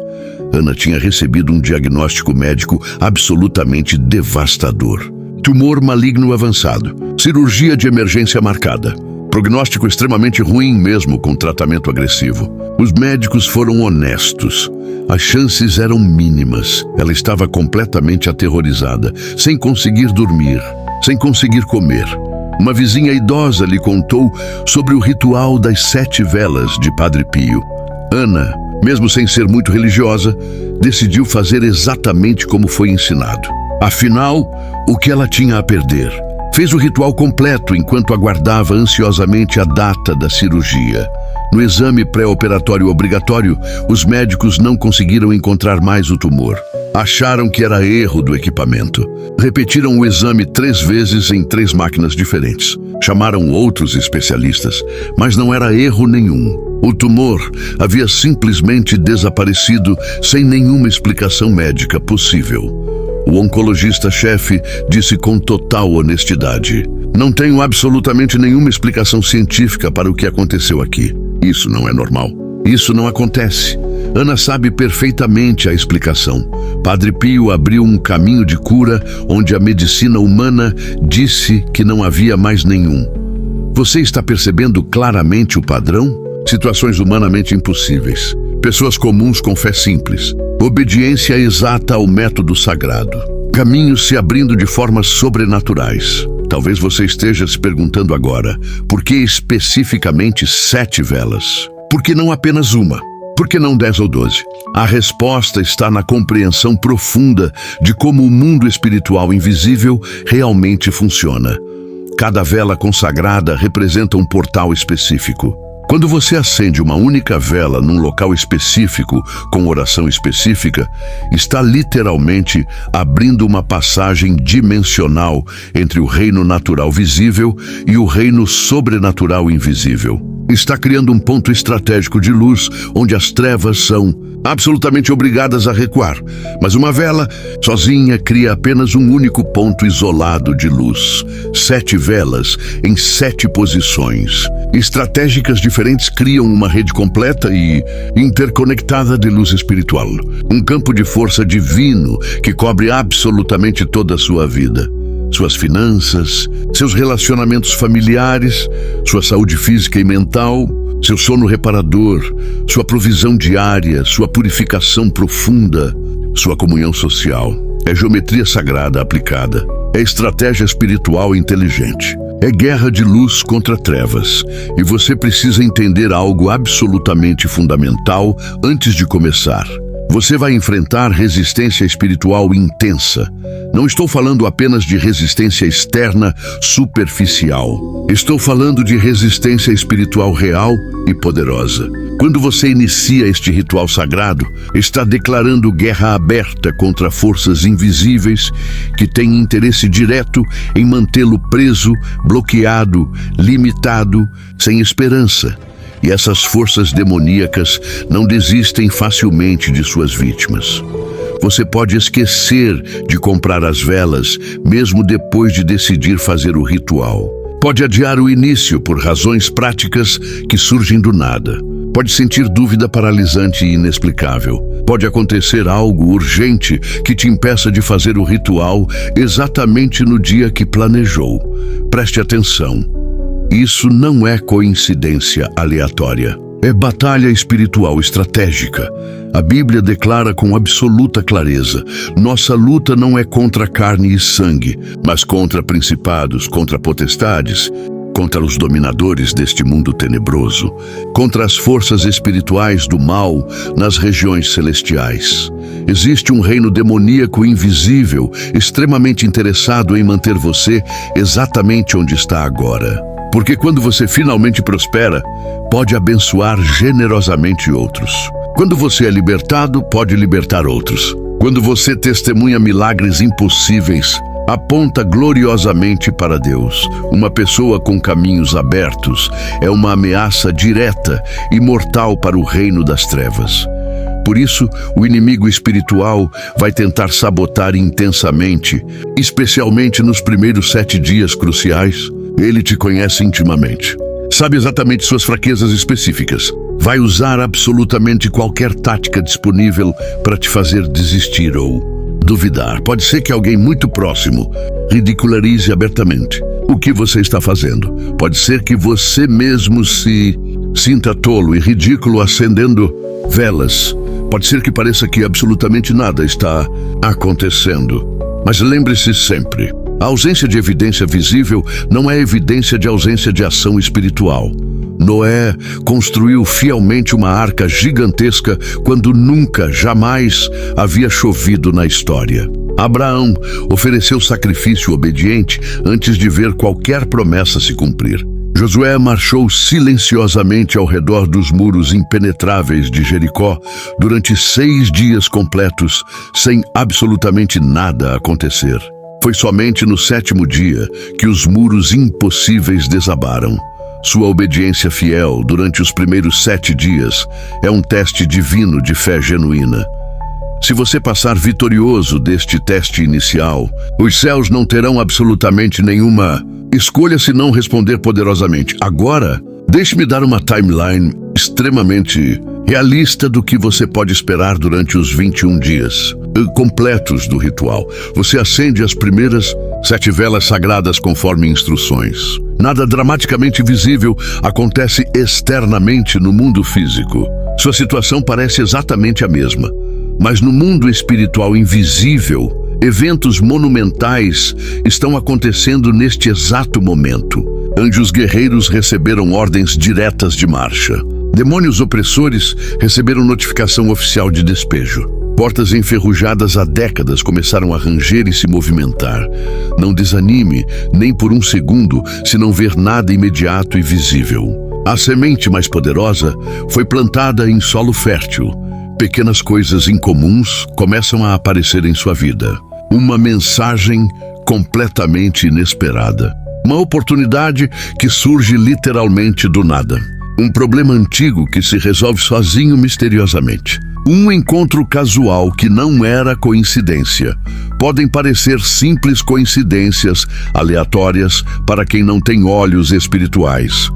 Ana tinha recebido um diagnóstico médico absolutamente devastador. Tumor maligno avançado, cirurgia de emergência marcada. Prognóstico extremamente ruim mesmo com tratamento agressivo. Os médicos foram honestos. As chances eram mínimas. Ela estava completamente aterrorizada, sem conseguir dormir, sem conseguir comer. Uma vizinha idosa lhe contou sobre o ritual das 7 velas de Padre Pio. Ana, mesmo sem ser muito religiosa, decidiu fazer exatamente como foi ensinado. Afinal, o que ela tinha a perder? Fez o ritual completo enquanto aguardava ansiosamente a data da cirurgia. No exame pré-operatório obrigatório, os médicos não conseguiram encontrar mais o tumor. Acharam que era erro do equipamento. Repetiram o exame 3 vezes em 3 máquinas diferentes. Chamaram outros especialistas, mas não era erro nenhum. O tumor havia simplesmente desaparecido sem nenhuma explicação médica possível. O oncologista-chefe disse com total honestidade: "Não tenho absolutamente nenhuma explicação científica para o que aconteceu aqui. Isso não é normal. Isso não acontece." Ana sabe perfeitamente a explicação. Padre Pio abriu um caminho de cura onde a medicina humana disse que não havia mais nenhum. Você está percebendo claramente o padrão? Situações humanamente impossíveis. Pessoas comuns com fé simples. Obediência exata ao método sagrado. Caminhos se abrindo de formas sobrenaturais. Talvez você esteja se perguntando agora, por que especificamente 7 velas? Por que não apenas uma? Por que não 10 ou 12? A resposta está na compreensão profunda de como o mundo espiritual invisível realmente funciona. Cada vela consagrada representa um portal específico. Quando você acende uma única vela num local específico, com oração específica, está literalmente abrindo uma passagem dimensional entre o reino natural visível e o reino sobrenatural invisível. Está criando um ponto estratégico de luz onde as trevas são absolutamente obrigadas a recuar. Mas uma vela, sozinha, cria apenas um único ponto isolado de luz. 7 velas em 7 posições estratégicas diferentes criam uma rede completa e interconectada de luz espiritual. Um campo de força divino que cobre absolutamente toda a sua vida. Suas finanças, seus relacionamentos familiares, sua saúde física e mental, seu sono reparador, sua provisão diária, sua purificação profunda, sua comunhão social. É geometria sagrada aplicada. É estratégia espiritual inteligente. É guerra de luz contra trevas. E você precisa entender algo absolutamente fundamental antes de começar. Você vai enfrentar resistência espiritual intensa. Não estou falando apenas de resistência externa superficial. Estou falando de resistência espiritual real e poderosa. Quando você inicia este ritual sagrado, está declarando guerra aberta contra forças invisíveis que têm interesse direto em mantê-lo preso, bloqueado, limitado, sem esperança. E essas forças demoníacas não desistem facilmente de suas vítimas. Você pode esquecer de comprar as velas, mesmo depois de decidir fazer o ritual. Pode adiar o início por razões práticas que surgem do nada. Pode sentir dúvida paralisante e inexplicável. Pode acontecer algo urgente que te impeça de fazer o ritual exatamente no dia que planejou. Preste atenção. Isso não é coincidência aleatória. É batalha espiritual estratégica. A Bíblia declara com absoluta clareza: nossa luta não é contra carne e sangue, mas contra principados, contra potestades, contra os dominadores deste mundo tenebroso, contra as forças espirituais do mal nas regiões celestiais. Existe um reino demoníaco invisível, extremamente interessado em manter você exatamente onde está agora. Porque quando você finalmente prospera, pode abençoar generosamente outros. Quando você é libertado, pode libertar outros. Quando você testemunha milagres impossíveis, aponta gloriosamente para Deus. Uma pessoa com caminhos abertos é uma ameaça direta e mortal para o reino das trevas. Por isso, o inimigo espiritual vai tentar sabotar intensamente, especialmente nos primeiros 7 dias cruciais. Ele te conhece intimamente. Sabe exatamente suas fraquezas específicas. Vai usar absolutamente qualquer tática disponível para te fazer desistir ou duvidar. Pode ser que alguém muito próximo ridicularize abertamente o que você está fazendo. Pode ser que você mesmo se sinta tolo e ridículo acendendo velas. Pode ser que pareça que absolutamente nada está acontecendo. Mas lembre-se sempre: a ausência de evidência visível não é evidência de ausência de ação espiritual. Noé construiu fielmente uma arca gigantesca quando nunca, jamais havia chovido na história. Abraão ofereceu sacrifício obediente antes de ver qualquer promessa se cumprir. Josué marchou silenciosamente ao redor dos muros impenetráveis de Jericó durante 6 dias completos, sem absolutamente nada acontecer. Foi somente no 7º dia que os muros impossíveis desabaram. Sua obediência fiel durante os primeiros 7 dias é um teste divino de fé genuína. Se você passar vitorioso deste teste inicial, os céus não terão absolutamente nenhuma escolha se não responder poderosamente. Agora, deixe-me dar uma timeline extremamente realista do que você pode esperar durante os 21 dias completos do ritual. Você acende as primeiras 7 velas sagradas conforme instruções. Nada dramaticamente visível acontece externamente no mundo físico. Sua situação parece exatamente a mesma. Mas no mundo espiritual invisível, eventos monumentais estão acontecendo neste exato momento. Anjos guerreiros receberam ordens diretas de marcha. Demônios opressores receberam notificação oficial de despejo. Portas enferrujadas há décadas começaram a ranger e se movimentar. Não desanime nem por um segundo se não ver nada imediato e visível. A semente mais poderosa foi plantada em solo fértil. Pequenas coisas incomuns começam a aparecer em sua vida. Uma mensagem completamente inesperada. Uma oportunidade que surge literalmente do nada. Um problema antigo que se resolve sozinho misteriosamente. Um encontro casual que não era coincidência. Podem parecer simples coincidências aleatórias para quem não tem olhos espirituais.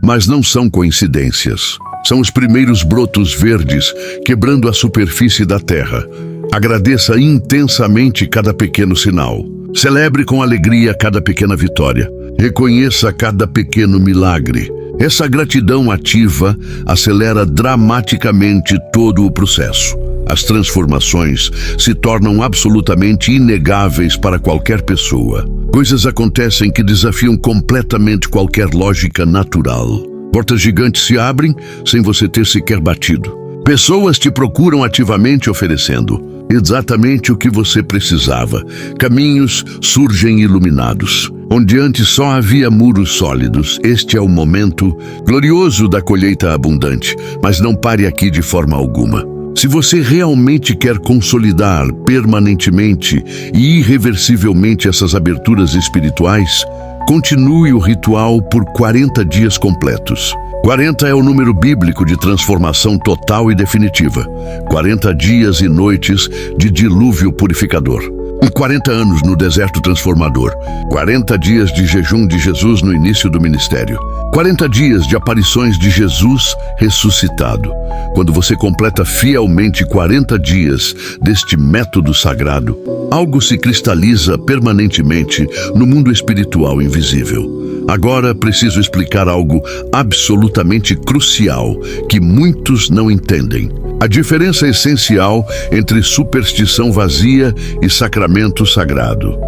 Mas não são coincidências. São os primeiros brotos verdes quebrando a superfície da terra. Agradeça intensamente cada pequeno sinal. Celebre com alegria cada pequena vitória. Reconheça cada pequeno milagre. Essa gratidão ativa acelera dramaticamente todo o processo. As transformações se tornam absolutamente inegáveis para qualquer pessoa. Coisas acontecem que desafiam completamente qualquer lógica natural. Portas gigantes se abrem sem você ter sequer batido. Pessoas te procuram ativamente oferecendo exatamente o que você precisava. Caminhos surgem iluminados. Onde antes só havia muros sólidos, este é o momento glorioso da colheita abundante. Mas não pare aqui de forma alguma. Se você realmente quer consolidar permanentemente e irreversivelmente essas aberturas espirituais, continue o ritual por 40 dias completos. 40 é o número bíblico de transformação total e definitiva. 40 dias e noites de dilúvio purificador. E 40 anos no deserto transformador. 40 dias de jejum de Jesus no início do ministério. 40 dias de aparições de Jesus ressuscitado. Quando você completa fielmente 40 dias deste método sagrado, algo se cristaliza permanentemente no mundo espiritual invisível. Agora preciso explicar algo absolutamente crucial que muitos não entendem. A diferença essencial entre superstição vazia e sacramento sagrado.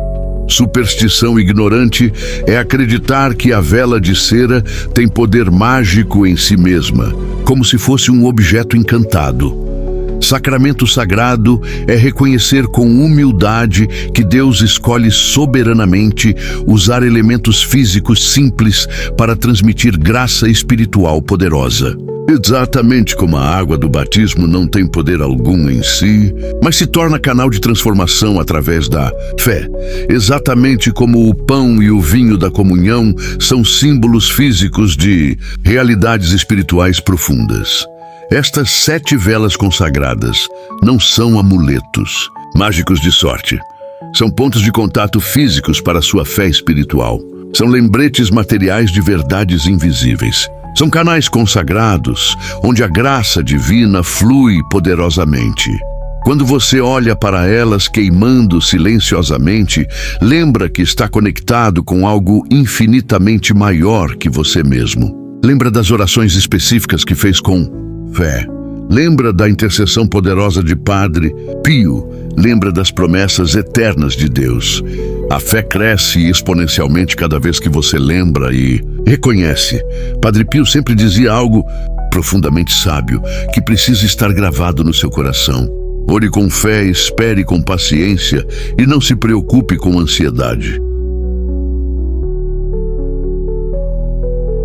Superstição ignorante é acreditar que a vela de cera tem poder mágico em si mesma, como se fosse um objeto encantado. Sacramento sagrado é reconhecer com humildade que Deus escolhe soberanamente usar elementos físicos simples para transmitir graça espiritual poderosa. Exatamente como a água do batismo não tem poder algum em si, mas se torna canal de transformação através da fé. Exatamente como o pão e o vinho da comunhão são símbolos físicos de realidades espirituais profundas. Estas 7 velas consagradas não são amuletos mágicos de sorte. São pontos de contato físicos para a sua fé espiritual. São lembretes materiais de verdades invisíveis. São canais consagrados, onde a graça divina flui poderosamente. Quando você olha para elas queimando silenciosamente, lembra que está conectado com algo infinitamente maior que você mesmo. Lembra das orações específicas que fez com fé. Lembra da intercessão poderosa de Padre Pio. Lembra das promessas eternas de Deus. A fé cresce exponencialmente cada vez que você lembra e reconhece. Padre Pio sempre dizia algo profundamente sábio que precisa estar gravado no seu coração. Ore com fé, espere com paciência e não se preocupe com ansiedade.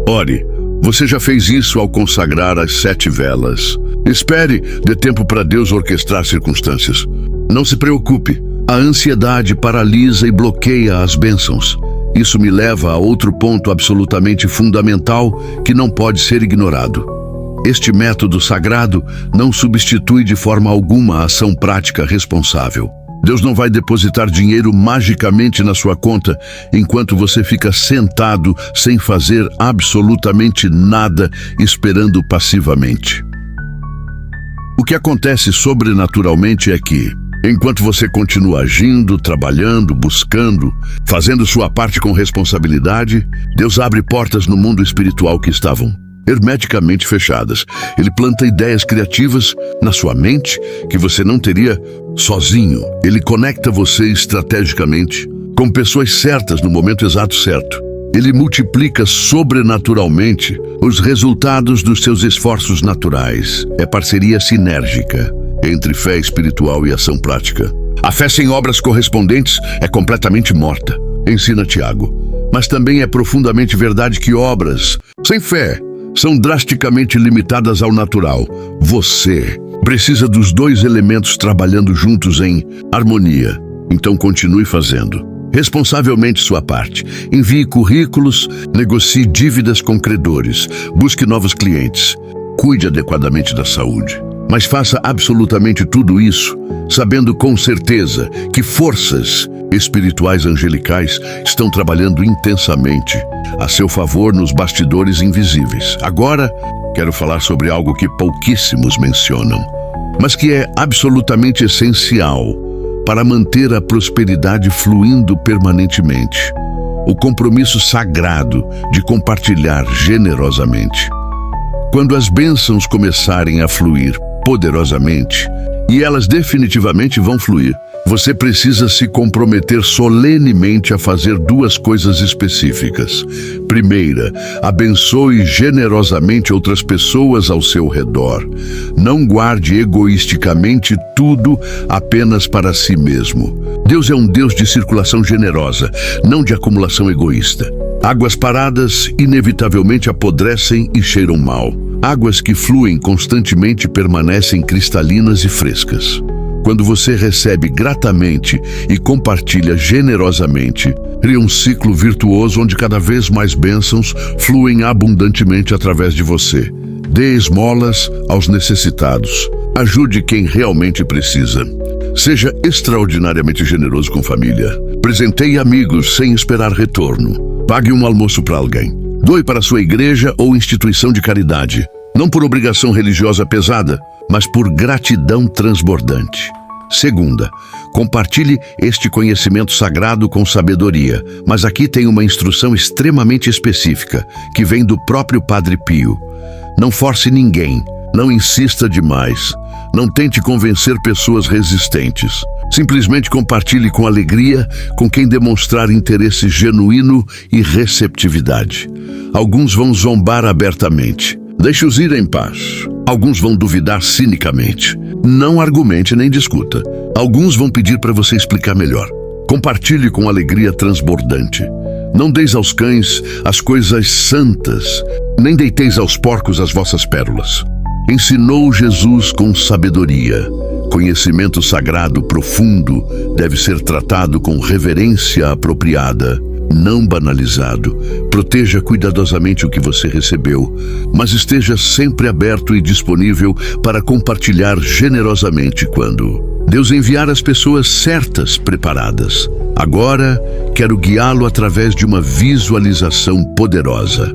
Ore. Você já fez isso ao consagrar as 7 velas. Espere, dê tempo para Deus orquestrar circunstâncias. Não se preocupe. A ansiedade paralisa e bloqueia as bênçãos. Isso me leva a outro ponto absolutamente fundamental que não pode ser ignorado. Este método sagrado não substitui de forma alguma a ação prática responsável. Deus não vai depositar dinheiro magicamente na sua conta enquanto você fica sentado sem fazer absolutamente nada, esperando passivamente. O que acontece sobrenaturalmente é que, enquanto você continua agindo, trabalhando, buscando, fazendo sua parte com responsabilidade, Deus abre portas no mundo espiritual que estavam hermeticamente fechadas. Ele planta ideias criativas na sua mente que você não teria sozinho. Ele conecta você estrategicamente com pessoas certas no momento exato certo. Ele multiplica sobrenaturalmente os resultados dos seus esforços naturais. É parceria sinérgica entre fé espiritual e ação prática. A fé sem obras correspondentes é completamente morta, ensina Tiago. Mas também é profundamente verdade que obras sem fé são drasticamente limitadas ao natural. Você precisa dos 2 elementos trabalhando juntos em harmonia. Então continue fazendo responsavelmente sua parte. Envie currículos, negocie dívidas com credores, busque novos clientes, cuide adequadamente da saúde. Mas faça absolutamente tudo isso, sabendo com certeza que forças espirituais angelicais estão trabalhando intensamente a seu favor nos bastidores invisíveis. Agora, quero falar sobre algo que pouquíssimos mencionam, mas que é absolutamente essencial para manter a prosperidade fluindo permanentemente. O compromisso sagrado de compartilhar generosamente. Quando as bênçãos começarem a fluir poderosamente, e elas definitivamente vão fluir, Você precisa se comprometer solenemente a fazer duas coisas específicas. Primeira, abençoe generosamente outras pessoas ao seu redor. Não guarde egoisticamente tudo apenas para si mesmo. Deus é um Deus de circulação generosa, não de acumulação egoísta. Águas paradas inevitavelmente apodrecem e cheiram mal. Águas que fluem constantemente permanecem cristalinas e frescas. Quando você recebe gratamente e compartilha generosamente, cria um ciclo virtuoso onde cada vez mais bênçãos fluem abundantemente através de você. Dê esmolas aos necessitados. Ajude quem realmente precisa. Seja extraordinariamente generoso com família. Presenteie amigos sem esperar retorno. Pague um almoço para alguém. Doe para sua igreja ou instituição de caridade. Não por obrigação religiosa pesada, mas por gratidão transbordante. Segunda, compartilhe este conhecimento sagrado com sabedoria, mas aqui tem uma instrução extremamente específica, que vem do próprio Padre Pio. Não force ninguém, não insista demais, não tente convencer pessoas resistentes. Simplesmente compartilhe com alegria com quem demonstrar interesse genuíno e receptividade. Alguns vão zombar abertamente. Deixe-os ir em paz. Alguns vão duvidar cinicamente. Não argumente nem discuta. Alguns vão pedir para você explicar melhor. Compartilhe com alegria transbordante. Não deis aos cães as coisas santas, nem deiteis aos porcos as vossas pérolas. Ensinou Jesus com sabedoria. Conhecimento sagrado profundo deve ser tratado com reverência apropriada, não banalizado. Proteja cuidadosamente o que você recebeu, mas esteja sempre aberto e disponível para compartilhar generosamente quando Deus enviar as pessoas certas preparadas. Agora, quero guiá-lo através de uma visualização poderosa.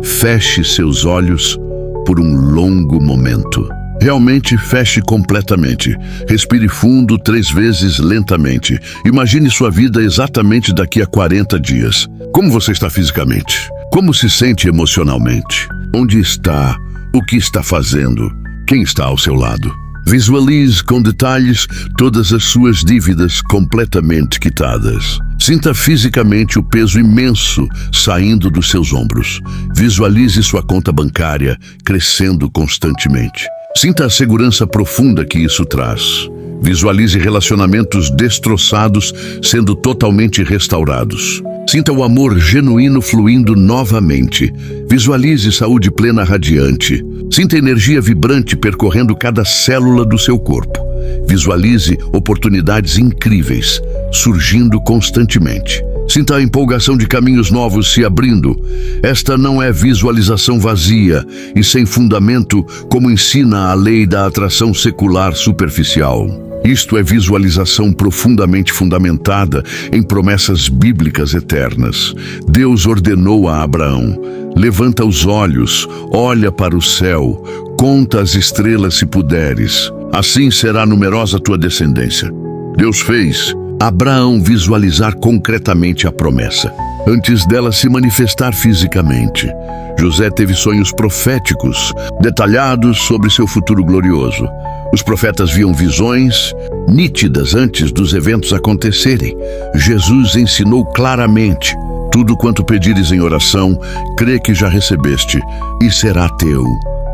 Feche seus olhos por um longo momento. Realmente feche completamente. Respire fundo 3 vezes lentamente. Imagine sua vida exatamente daqui a 40 dias. Como você está fisicamente? Como se sente emocionalmente? Onde está? O que está fazendo? Quem está ao seu lado? Visualize com detalhes todas as suas dívidas completamente quitadas. Sinta fisicamente o peso imenso saindo dos seus ombros. Visualize sua conta bancária crescendo constantemente. Sinta a segurança profunda que isso traz. Visualize relacionamentos destroçados sendo totalmente restaurados. Sinta o amor genuíno fluindo novamente. Visualize saúde plena radiante. Sinta energia vibrante percorrendo cada célula do seu corpo. Visualize oportunidades incríveis surgindo constantemente. Sinta a empolgação de caminhos novos se abrindo. Esta não é visualização vazia e sem fundamento, como ensina a lei da atração secular superficial. Isto é visualização profundamente fundamentada em promessas bíblicas eternas. Deus ordenou a Abraão: levanta os olhos, olha para o céu, conta as estrelas se puderes. Assim será numerosa tua descendência. Deus fez Abraão visualizar concretamente a promessa, antes dela se manifestar fisicamente. José teve sonhos proféticos, detalhados sobre seu futuro glorioso. Os profetas viam visões nítidas antes dos eventos acontecerem. Jesus ensinou claramente: tudo quanto pedires em oração, crê que já recebeste, e será teu.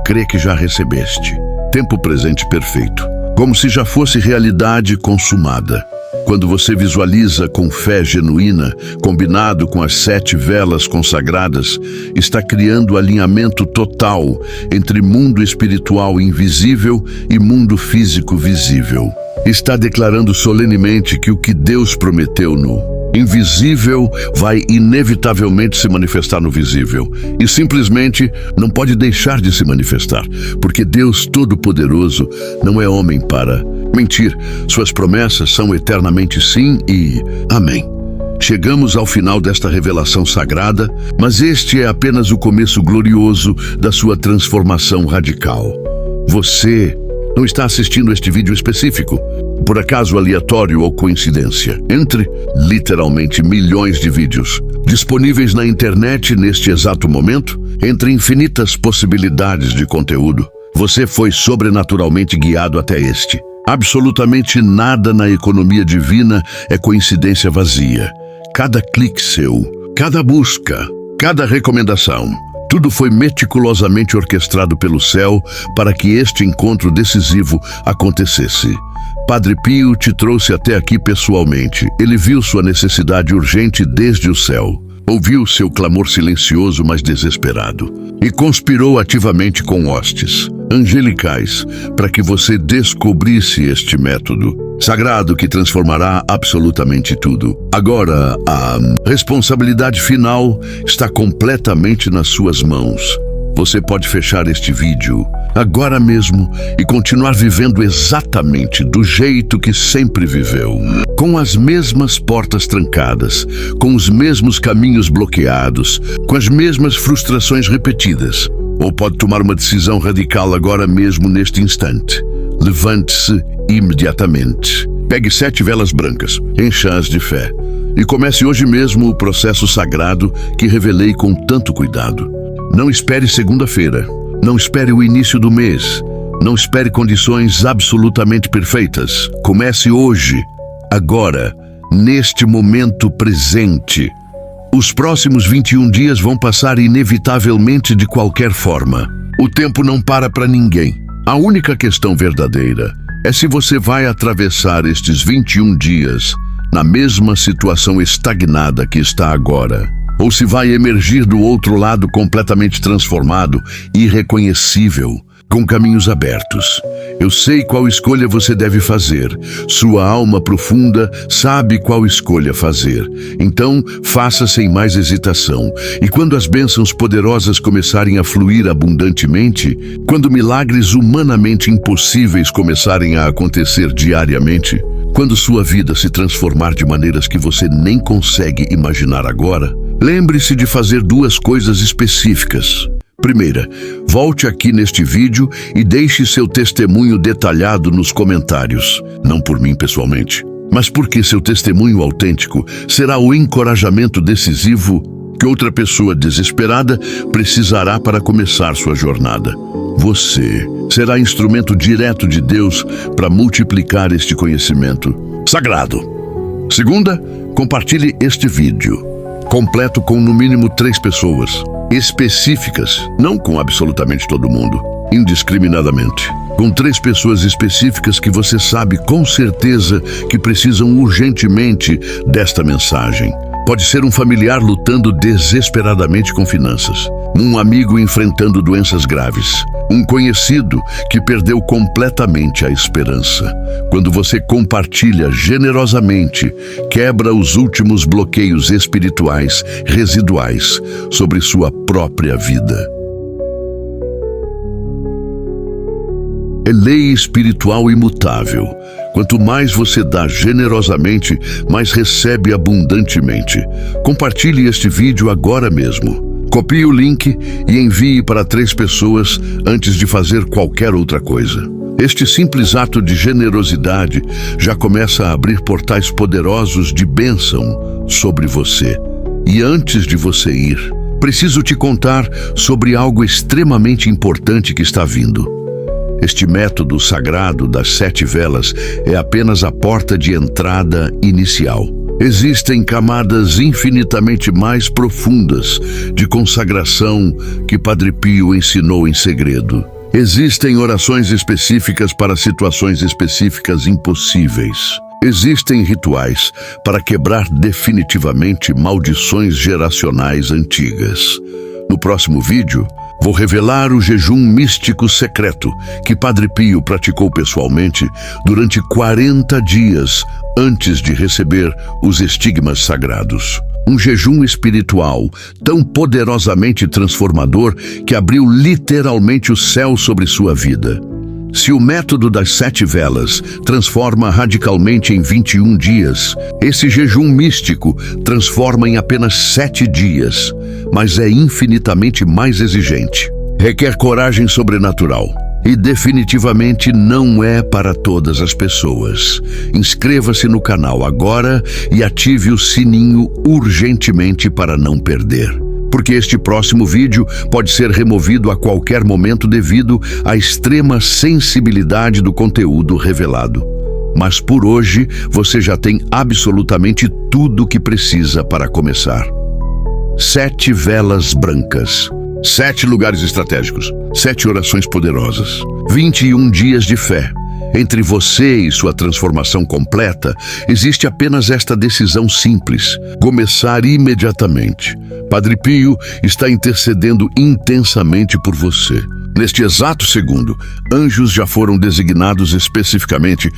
Crê que já recebeste. Tempo presente perfeito, como se já fosse realidade consumada. Quando você visualiza com fé genuína, combinado com as 7 velas consagradas, está criando alinhamento total entre mundo espiritual invisível e mundo físico visível. Está declarando solenemente que o que Deus prometeu no invisível vai inevitavelmente se manifestar no visível. E simplesmente não pode deixar de se manifestar, porque Deus Todo-Poderoso não é homem para mentir. Suas promessas são eternamente sim e amém. Chegamos ao final desta revelação sagrada, mas este é apenas o começo glorioso da sua transformação radical. Você não está assistindo este vídeo específico por acaso aleatório ou coincidência. Entre, literalmente, milhões de vídeos disponíveis na internet neste exato momento, entre infinitas possibilidades de conteúdo, você foi sobrenaturalmente guiado até este. Absolutamente nada na economia divina é coincidência vazia. Cada clique seu, cada busca, cada recomendação, tudo foi meticulosamente orquestrado pelo céu para que este encontro decisivo acontecesse. Padre Pio te trouxe até aqui pessoalmente. Ele viu sua necessidade urgente desde o céu. Ouviu seu clamor silencioso, mas desesperado, e conspirou ativamente com hostes angelicais para que você descobrisse este método sagrado que transformará absolutamente tudo. Agora, a responsabilidade final está completamente nas suas mãos. Você pode fechar este vídeo agora mesmo e continuar vivendo exatamente do jeito que sempre viveu. Com as mesmas portas trancadas, com os mesmos caminhos bloqueados, com as mesmas frustrações repetidas. Ou pode tomar uma decisão radical agora mesmo, neste instante. Levante-se imediatamente. Pegue 7 velas brancas, encha-as de fé. E comece hoje mesmo o processo sagrado que revelei com tanto cuidado. Não espere segunda-feira. Não espere o início do mês. Não espere condições absolutamente perfeitas. Comece hoje, agora, neste momento presente. Os próximos 21 dias vão passar inevitavelmente de qualquer forma. O tempo não para ninguém. A única questão verdadeira é se você vai atravessar estes 21 dias na mesma situação estagnada que está agora, ou se vai emergir do outro lado completamente transformado, irreconhecível, com caminhos abertos. Eu sei qual escolha você deve fazer. Sua alma profunda sabe qual escolha fazer. Então, faça sem mais hesitação. E quando as bênçãos poderosas começarem a fluir abundantemente, quando milagres humanamente impossíveis começarem a acontecer diariamente, quando sua vida se transformar de maneiras que você nem consegue imaginar agora, lembre-se de fazer 2 coisas específicas. Primeira, volte aqui neste vídeo e deixe seu testemunho detalhado nos comentários. Não por mim pessoalmente, mas porque seu testemunho autêntico será o encorajamento decisivo que outra pessoa desesperada precisará para começar sua jornada. Você será instrumento direto de Deus para multiplicar este conhecimento sagrado. Segunda, compartilhe este vídeo completo com no mínimo 3 pessoas específicas, não com absolutamente todo mundo, indiscriminadamente. Com 3 pessoas específicas que você sabe com certeza que precisam urgentemente desta mensagem. Pode ser um familiar lutando desesperadamente com finanças, um amigo enfrentando doenças graves, um conhecido que perdeu completamente a esperança. Quando você compartilha generosamente, quebra os últimos bloqueios espirituais residuais sobre sua própria vida. É lei espiritual imutável. Quanto mais você dá generosamente, mais recebe abundantemente. Compartilhe este vídeo agora mesmo. Copie o link e envie para 3 pessoas antes de fazer qualquer outra coisa. Este simples ato de generosidade já começa a abrir portais poderosos de bênção sobre você. E antes de você ir, preciso te contar sobre algo extremamente importante que está vindo. Este método sagrado das 7 velas é apenas a porta de entrada inicial. Existem camadas infinitamente mais profundas de consagração que Padre Pio ensinou em segredo. Existem orações específicas para situações específicas impossíveis. Existem rituais para quebrar definitivamente maldições geracionais antigas. No próximo vídeo, vou revelar o jejum místico secreto que Padre Pio praticou pessoalmente durante 40 dias antes de receber os estigmas sagrados. Um jejum espiritual tão poderosamente transformador que abriu literalmente o céu sobre sua vida. Se o método das 7 velas transforma radicalmente em 21 dias, esse jejum místico transforma em apenas 7 dias, mas é infinitamente mais exigente. Requer coragem sobrenatural e definitivamente não é para todas as pessoas. Inscreva-se no canal agora e ative o sininho urgentemente para não perder. porque este próximo vídeo pode ser removido a qualquer momento devido à extrema sensibilidade do conteúdo revelado. Mas por hoje, você já tem absolutamente tudo o que precisa para começar. 7 velas brancas, 7 lugares estratégicos, 7 orações poderosas, 21 dias de fé. Entre você e sua transformação completa, existe apenas esta decisão simples: começar imediatamente. Padre Pio está intercedendo intensamente por você. Neste exato segundo, anjos já foram designados especificamente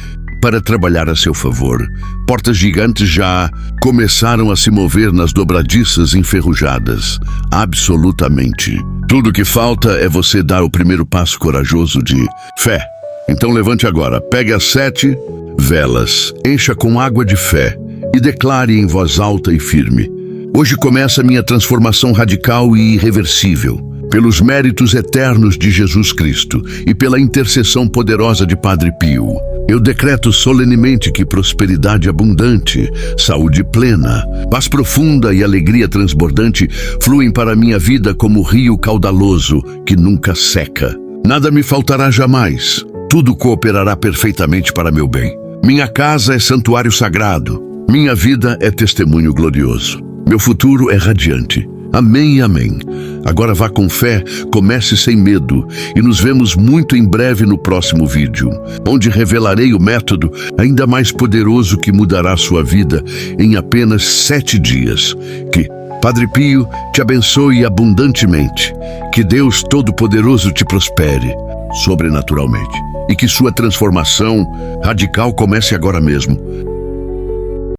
para trabalhar a seu favor. Portas gigantes já começaram a se mover nas dobradiças enferrujadas. Absolutamente. Tudo o que falta é você dar o primeiro passo corajoso de fé. Então levante agora, pegue as 7 velas, encha com água de fé e declare em voz alta e firme: hoje começa minha transformação radical e irreversível. Pelos méritos eternos de Jesus Cristo e pela intercessão poderosa de Padre Pio, eu decreto solenemente que prosperidade abundante, saúde plena, paz profunda e alegria transbordante fluem para minha vida como rio caudaloso que nunca seca. Nada me faltará jamais. Tudo cooperará perfeitamente para meu bem. Minha casa é santuário sagrado. Minha vida é testemunho glorioso. Meu futuro é radiante. Amém e amém. Agora vá com fé, comece sem medo e nos vemos muito em breve no próximo vídeo, onde revelarei o método ainda mais poderoso que mudará sua vida em apenas 7 dias. Que Padre Pio te abençoe abundantemente. Que Deus Todo-Poderoso te prospere sobrenaturalmente. E que sua transformação radical comece agora mesmo.